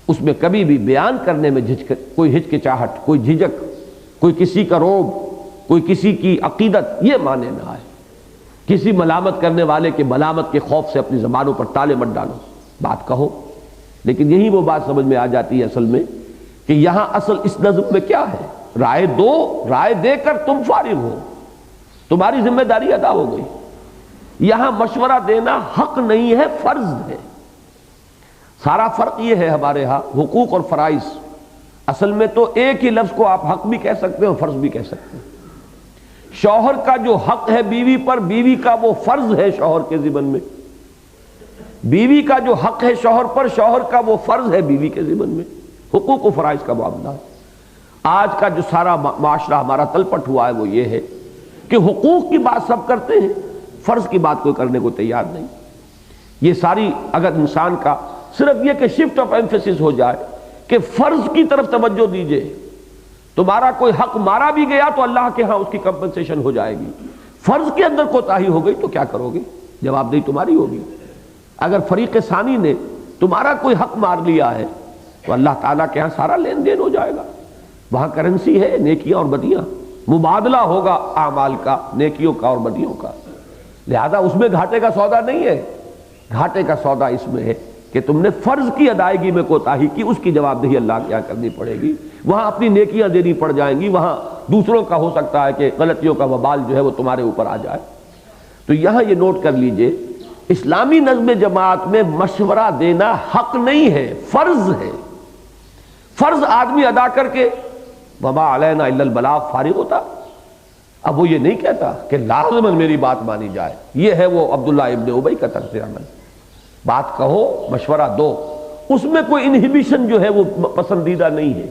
اس میں کبھی بھی بیان کرنے میں کوئی ہچکچاہٹ، کوئی جھجک، کوئی کسی کا روب، کوئی کسی کی عقیدت، یہ مانے نہ آئے، کسی ملامت کرنے والے کے ملامت کے خوف سے اپنی زبانوں پر تالے مت ڈالو، بات کہو۔ لیکن یہی وہ بات سمجھ میں آ جاتی ہے اصل میں کہ یہاں اصل اس نظم میں کیا ہے، رائے دو، رائے دے کر تم فارغ ہو، تمہاری ذمہ داری ادا ہو گئی۔ یہاں مشورہ دینا حق نہیں ہے، فرض ہے۔ سارا فرق یہ ہے ہمارے ہاں حقوق اور فرائض، اصل میں تو ایک ہی لفظ کو آپ حق بھی کہہ سکتے ہیں اور فرض بھی کہہ سکتے ہیں۔ شوہر کا جو حق ہے بیوی پر، بیوی کا وہ فرض ہے شوہر کے ذمن میں، بیوی کا جو حق ہے شوہر پر، شوہر کا وہ فرض ہے بیوی کے ذمن میں۔ حقوق و فرائض کا معاملہ ہے۔ آج کا جو سارا معاشرہ ہمارا تلپٹ ہوا ہے وہ یہ ہے کہ حقوق کی بات سب کرتے ہیں، فرض کی بات کوئی کرنے کو تیار نہیں۔ یہ ساری اگر انسان کا صرف یہ کہ شفٹ آف ایمفیسس ہو جائے کہ فرض کی طرف توجہ دیجئے، تمہارا کوئی حق مارا بھی گیا تو اللہ کے ہاں اس کی کمپنسیشن ہو جائے گی، فرض کے اندر کوتاہی ہو گئی تو کیا کرو گے، جواب دہی تمہاری ہوگی۔ اگر فریق ثانی نے تمہارا کوئی حق مار لیا ہے تو اللہ تعالیٰ کے ہاں سارا لین دین ہو جائے گا، وہاں کرنسی ہے نیکیاں اور بدیاں، مبادلہ ہوگا اعمال کا، نیکیوں کا اور بدیوں کا، لہذا اس میں گھاٹے کا سودا نہیں ہے۔ گھاٹے کا سودا اس میں ہے کہ تم نے فرض کی ادائیگی میں کوتاہی کی، اس کی جواب دہی اللہ کے یہاں کرنی پڑے گی۔ وہاں اپنی نیکیاں دینی پڑ جائیں گی، وہاں دوسروں کا ہو سکتا ہے کہ غلطیوں کا وبال جو ہے وہ تمہارے اوپر آ جائے۔ تو یہاں یہ نوٹ کر لیجئے، اسلامی نظم جماعت میں مشورہ دینا حق نہیں ہے، فرض ہے۔ فرض آدمی ادا کر کے وما علینا الا البلاغ فارغ ہوتا۔ اب وہ یہ نہیں کہتا کہ لازماً میری بات مانی جائے، یہ ہے وہ عبداللہ ابن ابی کا طرز عمل۔ بات کہو، مشورہ دو، اس میں کوئی انہیبیشن جو ہے وہ پسندیدہ نہیں ہے،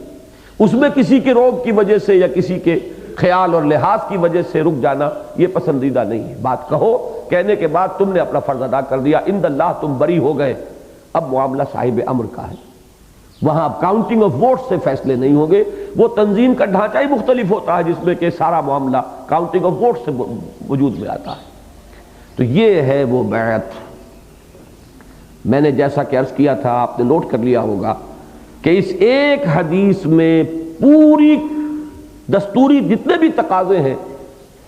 اس میں کسی کے روب کی وجہ سے یا کسی کے خیال اور لحاظ کی وجہ سے رک جانا یہ پسندیدہ نہیں ہے۔ بات کہو، کہنے کے بعد تم نے اپنا فرض ادا کر دیا، عند اللہ تم بری ہو گئے۔ اب معاملہ صاحب امر کا ہے، وہاں اب کاؤنٹنگ آف ووٹ سے فیصلے نہیں ہوں گے، وہ تنظیم کا ڈھانچہ ہی مختلف ہوتا ہے جس میں کہ سارا معاملہ کاؤنٹنگ آف ووٹ سے وجود میں آتا ہے۔ تو یہ ہے وہ بیعت۔ میں نے جیسا کہ عرض کیا تھا، آپ نے نوٹ کر لیا ہوگا کہ اس ایک حدیث میں پوری دستوری جتنے بھی تقاضے ہیں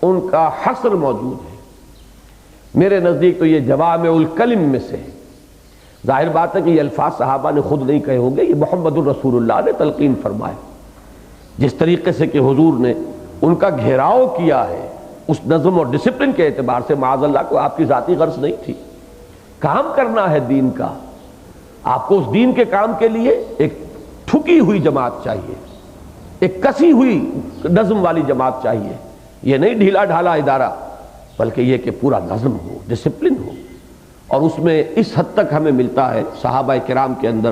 ان کا حصر موجود ہے۔ میرے نزدیک تو یہ جوامع الکلم میں سے ہے۔ ظاہر بات ہے کہ یہ الفاظ صحابہ نے خود نہیں کہے ہوں گے، یہ محمد الرسول اللہ نے تلقین فرمائے۔ جس طریقے سے کہ حضور نے ان کا گھیراؤ کیا ہے اس نظم اور ڈسپلن کے اعتبار سے، معاذ اللہ کو آپ کی ذاتی غرض نہیں تھی، کام کرنا ہے دین کا، آپ کو اس دین کے کام کے لیے ایک ٹھکی ہوئی جماعت چاہیے، ایک کسی ہوئی نظم والی جماعت چاہیے، یہ نہیں ڈھیلا ڈھالا ادارہ، بلکہ یہ کہ پورا نظم ہو، ڈسپلن ہو۔ اور اس میں اس حد تک ہمیں ملتا ہے صحابہ کرام کے اندر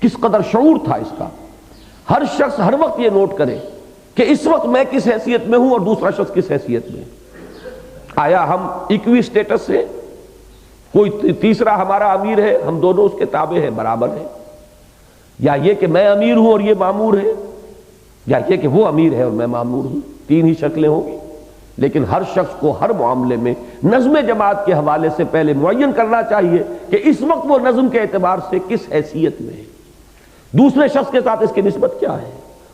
کس قدر شعور تھا اس کا۔ ہر شخص ہر وقت یہ نوٹ کرے کہ اس وقت میں کس حیثیت میں ہوں اور دوسرا شخص کس حیثیت میں۔ آیا ہم ایکوی سٹیٹس سے، کوئی تیسرا ہمارا امیر ہے، ہم دونوں اس کے تابع ہیں، برابر ہیں، یا یہ کہ میں امیر ہوں اور یہ مامور ہے، یا یہ کہ وہ امیر ہے اور میں مامور ہوں، تین ہی شکلیں ہوں گی۔ لیکن ہر شخص کو ہر معاملے میں نظم جماعت کے حوالے سے پہلے معین کرنا چاہیے کہ اس وقت وہ نظم کے اعتبار سے کس حیثیت میں ہے، دوسرے شخص کے ساتھ اس کی نسبت کیا ہے،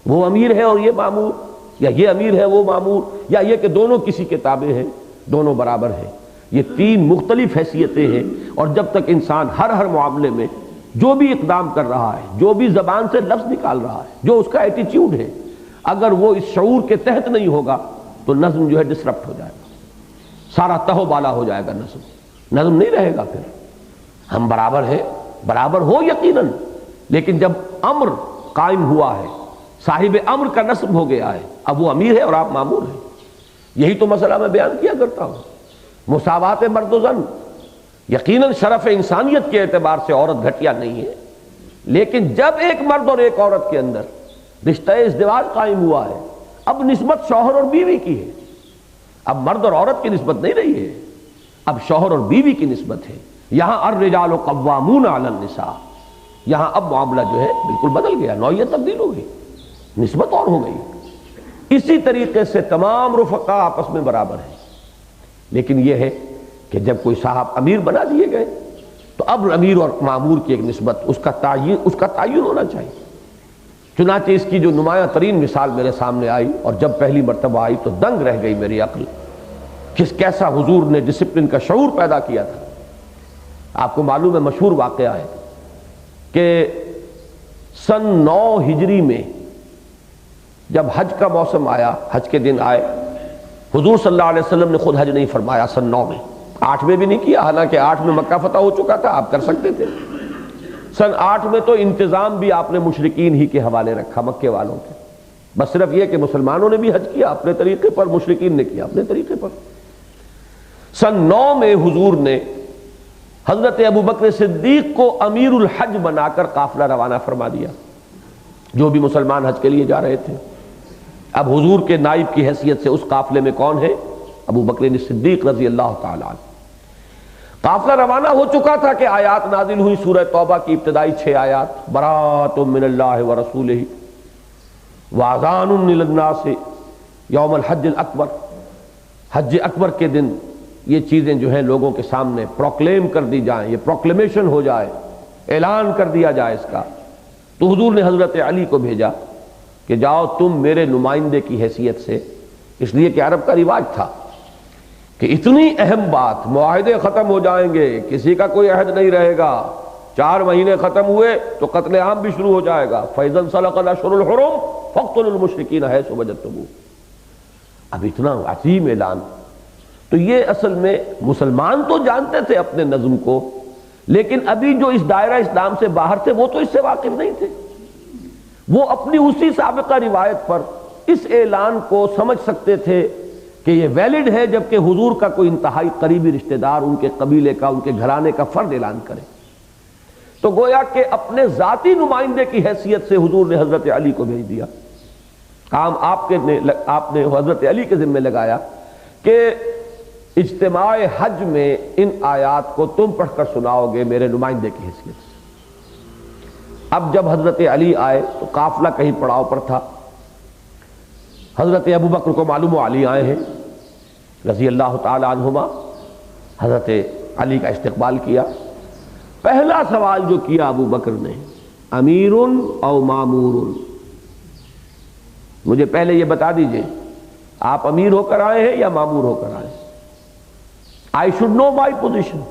وہ امیر ہے اور یہ مامور، یا یہ امیر ہے وہ مامور، یا یہ کہ دونوں کسی کے تابع ہیں، دونوں برابر ہیں۔ یہ تین مختلف حیثیتیں ہیں، اور جب تک انسان ہر معاملے میں جو بھی اقدام کر رہا ہے، جو بھی زبان سے لفظ نکال رہا ہے، جو اس کا ایٹیچیوڈ ہے، اگر وہ اس شعور کے تحت نہیں ہوگا تو نظم جو ہے ڈسرپٹ ہو جائے گا، سارا تہو بالا ہو جائے گا، نظم نہیں رہے گا۔ پھر ہم برابر ہیں، برابر ہو یقیناً، لیکن جب امر قائم ہوا ہے، صاحب امر کا نصب ہو گیا ہے، اب وہ امیر ہے اور آپ مامور ہیں۔ یہی تو مسئلہ میں بیان کیا کرتا ہوں، مساوات مرد و زن۔ یقیناً شرف انسانیت کے اعتبار سے عورت گھٹیا نہیں ہے، لیکن جب ایک مرد اور ایک عورت کے اندر رشتہ ازدواج قائم ہوا ہے، اب نسبت شوہر اور بیوی کی ہے، اب مرد اور عورت کی نسبت نہیں رہی ہے، اب شوہر اور بیوی کی نسبت ہے۔ یہاں الرجال قوامون علی النساء، یہاں اب معاملہ جو ہے بالکل بدل گیا، نوعیت تبدیل ہو گئی، نسبت اور ہو گئی۔ اسی طریقے سے تمام رفقا آپس میں برابر ہیں، لیکن یہ ہے کہ جب کوئی صاحب امیر بنا دیے گئے تو اب امیر اور معمور کی ایک نسبت، اس کا تعین ہونا چاہیے۔ چنانچہ اس کی جو نمایاں ترین مثال میرے سامنے آئی، اور جب پہلی مرتبہ آئی تو دنگ رہ گئی میری عقل، کیسا حضور نے ڈسپلن کا شعور پیدا کیا تھا۔ آپ کو معلوم ہے، مشہور واقعہ ہے کہ سن 9 ہجری میں جب حج کا موسم آیا، حج کے دن آئے، حضور صلی اللہ علیہ وسلم نے خود حج نہیں فرمایا سن 9 میں، 8 میں بھی نہیں کیا، حالانکہ 8 میں مکہ فتح ہو چکا تھا، آپ کر سکتے تھے۔ سن 8 میں تو انتظام بھی آپ نے مشرکین ہی کے حوالے رکھا، مکے والوں کے، بس صرف یہ کہ مسلمانوں نے بھی حج کیا اپنے طریقے پر، مشرکین نے کیا اپنے طریقے پر۔ سن 9 میں حضور نے حضرت ابوبکر صدیق کو امیر الحج بنا کر قافلہ روانہ فرما دیا، جو بھی مسلمان حج کے لیے جا رہے تھے۔ اب حضور کے نائب کی حیثیت سے اس قافلے میں کون ہے؟ ابوبکر صدیق رضی اللہ تعالی عنہ۔ قافلہ روانہ ہو چکا تھا کہ آیات نازل ہوئی، سورہ توبہ کی ابتدائی 6 آیات، براۃ من اللہ ورسولہ واذان للناس یوم الحج الاکبر، حج اکبر کے دن یہ چیزیں جو ہیں لوگوں کے سامنے پروکلیم کر دی جائیں، یہ پروکلیمیشن ہو جائے، اعلان کر دیا جائے اس کا۔ تو حضور نے حضرت علی کو بھیجا کہ جاؤ تم میرے نمائندے کی حیثیت سے، اس لیے کہ عرب کا رواج تھا کہ اتنی اہم بات، معاہدے ختم ہو جائیں گے، کسی کا کوئی عہد نہیں رہے گا، 4 مہینے ختم ہوئے تو قتل عام بھی شروع ہو جائے گا. فَإِذَا انسَلَخَ الْأَشْهُرُ الْحُرُمُ فَاقْتُلُوا الْمُشْرِكِينَ حَيْثُ وَجَدتُّمُوهُمْ. اب اتنا عظیم اعلان. تو یہ اصل میں مسلمان تو جانتے تھے اپنے نظم کو، لیکن ابھی جو اس دائرہ اسلام سے باہر تھے وہ تو اس سے واقف نہیں تھے. وہ اپنی اسی سابقہ روایت پر اس اعلان کو سمجھ سکتے تھے کہ یہ ویلڈ ہے، جبکہ حضور کا کوئی انتہائی قریبی رشتہ دار ان کے قبیلے کا، ان کے گھرانے کا فرد اعلان کرے. تو گویا کہ اپنے ذاتی نمائندے کی حیثیت سے حضور نے حضرت علی کو بھیج دیا. کام آپ نے حضرت علی کے ذمہ لگایا کہ اجتماع حج میں ان آیات کو تم پڑھ کر سناؤ گے میرے نمائندے کی حیثیت سے. اب جب حضرت علی آئے تو قافلہ کہیں پڑاؤ پر تھا. حضرت ابو بکر کو معلوم علی آئے ہیں رضی اللہ تعالی عنہما. حضرت علی کا استقبال کیا. پہلا سوال جو کیا ابو بکر نے، امیر او مامور. مجھے پہلے یہ بتا دیجئے آپ امیر ہو کر آئے ہیں یا مامور ہو کر آئے ہیں؟ I should know my position.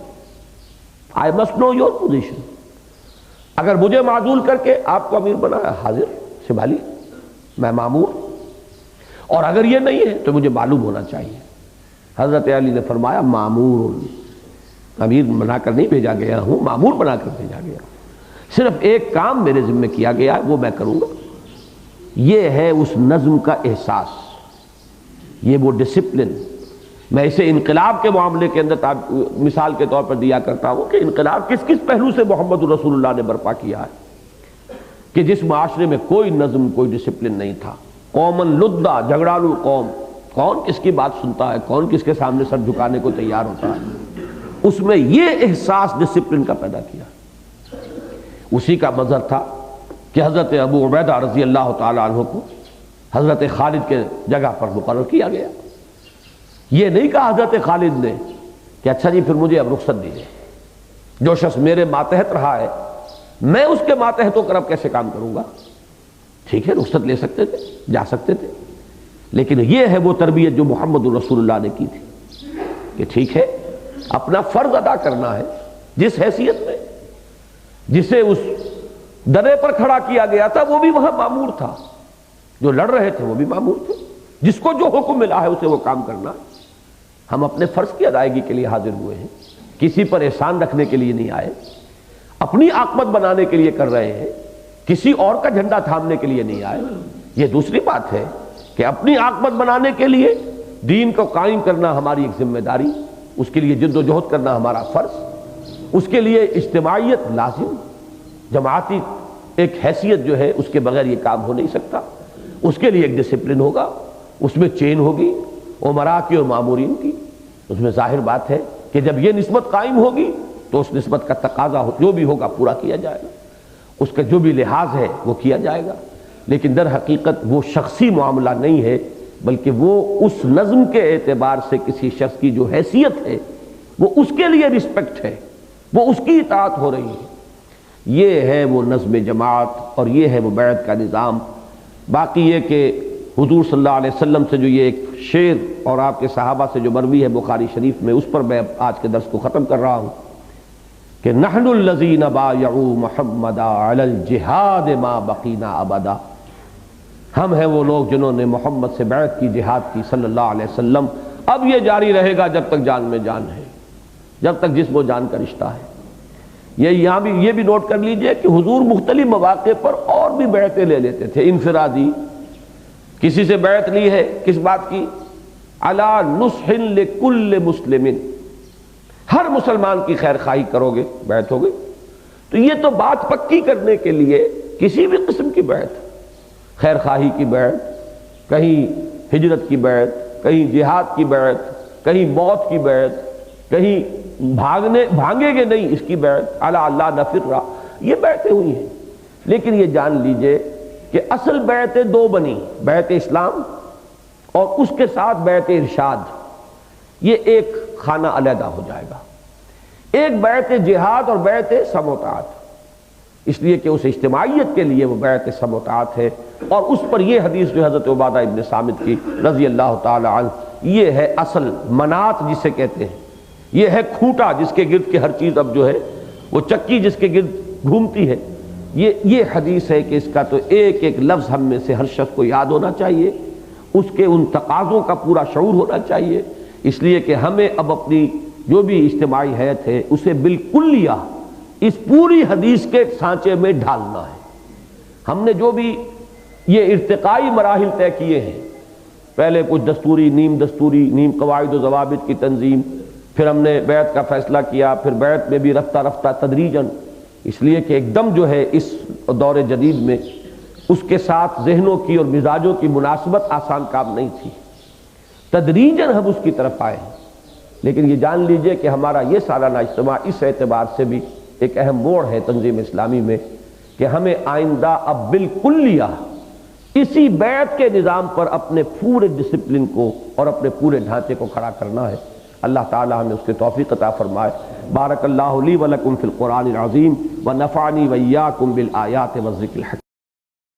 I must know your position. اگر مجھے معزول کر کے آپ کو امیر بنایا، حاضر سنبھالی، میں مامور. اور اگر یہ نہیں ہے تو مجھے معلوم ہونا چاہیے. حضرت علی نے فرمایا مامور، امیر بنا کر نہیں بھیجا گیا ہوں، مامور بنا کر بھیجا گیا. صرف ایک کام میرے ذمہ کیا گیا ہے، وہ میں کروں گا. یہ ہے اس نظم کا احساس، یہ وہ ڈسپلن. میں اسے انقلاب کے معاملے کے اندر مثال کے طور پر دیا کرتا ہوں کہ انقلاب کس کس پہلو سے محمد رسول اللہ نے برپا کیا ہے. کہ جس معاشرے میں کوئی نظم، کوئی ڈسپلن نہیں تھا، قومن لدہ، جھگڑالو قوم، کون کس کی بات سنتا ہے، کون کس کے سامنے سر جھکانے کو تیار ہوتا ہے، اس میں یہ احساس ڈسپلن کا پیدا کیا. اسی کا مظہر تھا کہ حضرت ابو عبیدہ رضی اللہ تعالی عنہ کو حضرت خالد کے جگہ پر مقرر کیا گیا. یہ نہیں کہا حضرت خالد نے کہ اچھا جی پھر مجھے اب رخصت دیجیے، جو شخص میرے ماتحت رہا ہے میں اس کے ماتحت ہو کر اب کیسے کام کروں گا. ٹھیک ہے، رخصت لے سکتے تھے، جا سکتے تھے، لیکن یہ ہے وہ تربیت جو محمد رسول اللہ نے کی تھی کہ ٹھیک ہے اپنا فرض ادا کرنا ہے. جس حیثیت میں جسے اس درے پر کھڑا کیا گیا تھا وہ بھی وہاں مامور تھا، جو لڑ رہے تھے وہ بھی مامور تھے. جس کو جو حکم ملا ہے اسے وہ کام کرنا. ہم اپنے فرض کی ادائیگی کے لیے حاضر ہوئے ہیں، کسی پر احسان رکھنے کے لیے نہیں آئے، اپنی عاقبت بنانے کے لیے کر رہے ہیں، کسی اور کا جھنڈا تھامنے کے لیے نہیں آئے. یہ دوسری بات ہے کہ اپنی عاقبت بنانے کے لیے دین کو قائم کرنا ہماری ایک ذمہ داری، اس کے لیے جد و جہد کرنا ہمارا فرض، اس کے لیے اجتماعیت لازم، جماعتی ایک حیثیت جو ہے اس کے بغیر یہ کام ہو نہیں سکتا. اس کے لیے ایک ڈسپلن ہوگا، اس میں چین ہوگی امراء کی اور مامورین کی. اس میں ظاہر بات ہے کہ جب یہ نسبت قائم ہوگی تو اس نسبت کا تقاضا جو بھی ہوگا پورا کیا جائے گا، اس کا جو بھی لحاظ ہے وہ کیا جائے گا. لیکن در حقیقت وہ شخصی معاملہ نہیں ہے، بلکہ وہ اس نظم کے اعتبار سے کسی شخص کی جو حیثیت ہے وہ اس کے لیے رسپیکٹ ہے، وہ اس کی اطاعت ہو رہی ہے. یہ ہے وہ نظم جماعت اور یہ ہے وہ بیعت کا نظام. باقی یہ کہ حضور صلی اللہ علیہ وسلم سے جو یہ ایک شعر اور آپ کے صحابہ سے جو مروی ہے بخاری شریف میں، اس پر میں آج کے درس کو ختم کر رہا ہوں کہ نحن الذین بایعوا محمدا علی الجہاد ما بقینا ابدا. ہم ہیں وہ لوگ جنہوں نے محمد سے بیعت کی، جہاد کی صلی اللہ علیہ وسلم. اب یہ جاری رہے گا جب تک جان میں جان ہے، جب تک جسم و جان کا رشتہ ہے. یہاں بھی یہ بھی نوٹ کر لیجئے کہ حضور مختلف مواقع پر اور بھی بیعتیں لے لیتے تھے انفرادی. کسی سے بیعت لی ہے کس بات کی؟ علی نصح لکل مسلم، ہر مسلمان کی خیر خواہی کرو گے بیعت ہو گئی. تو یہ تو بات پکی کرنے کے لیے کسی بھی قسم کی بیعت، خیر خواہی کی بیعت، کہیں ہجرت کی بیعت، کہیں جہاد کی بیعت، کہیں موت کی بیعت، کہیں بھاگیں گے نہیں اس کی بیعت، علی اللہ نفر، یہ بیعتیں ہوئی ہیں. لیکن یہ جان لیجئے کہ اصل بیعتیں دو بنی، بیعت اسلام اور اس کے ساتھ بیعت ارشاد. یہ ایک خانہ علیحدہ ہو جائے گا. ایک بیعت جہاد اور بیعت سم و طاعت، اس لیے کہ اس اجتماعیت کے لیے وہ بیعت سم و طاعت ہے. اور اس پر یہ حدیث جو حضرت عبادہ ابن صامت کی رضی اللہ تعالی عنہ، یہ ہے اصل منات جسے کہتے ہیں، یہ ہے کھوٹا جس کے گرد کے ہر چیز اب جو ہے وہ چکی جس کے گرد گھومتی ہے. یہ حدیث ہے کہ اس کا تو ایک ایک لفظ ہم میں سے ہر شخص کو یاد ہونا چاہیے، اس کے ان تقاضوں کا پورا شعور ہونا چاہیے، اس لیے کہ ہمیں اب اپنی جو بھی اجتماعی حیات ہے اسے بالکلیہ اس پوری حدیث کے سانچے میں ڈھالنا ہے. ہم نے جو بھی یہ ارتقائی مراحل طے کیے ہیں، پہلے کچھ دستوری، نیم قواعد و ضوابط کی تنظیم، پھر ہم نے بیعت کا فیصلہ کیا، پھر بیعت میں بھی رفتہ رفتہ تدریجاً، اس لیے کہ ایک دم جو ہے اس دور جدید میں اس کے ساتھ ذہنوں کی اور مزاجوں کی مناسبت آسان کام نہیں تھی، تدریجاً ہم اس کی طرف آئے ہیں. لیکن یہ جان لیجئے کہ ہمارا یہ سالانہ اجتماع اس اعتبار سے بھی ایک اہم موڑ ہے تنظیم اسلامی میں کہ ہمیں آئندہ اب بالکلیہ اسی بیعت کے نظام پر اپنے پورے ڈسپلن کو اور اپنے پورے ڈھانچے کو کھڑا کرنا ہے. اللہ تعالی ہمیں اس کی توفیق عطا فرمائے. بارک اللہ لی و لکم فی القرآن العظیم و نفعنی و ایاکم بالآیات والذکر الحکیم.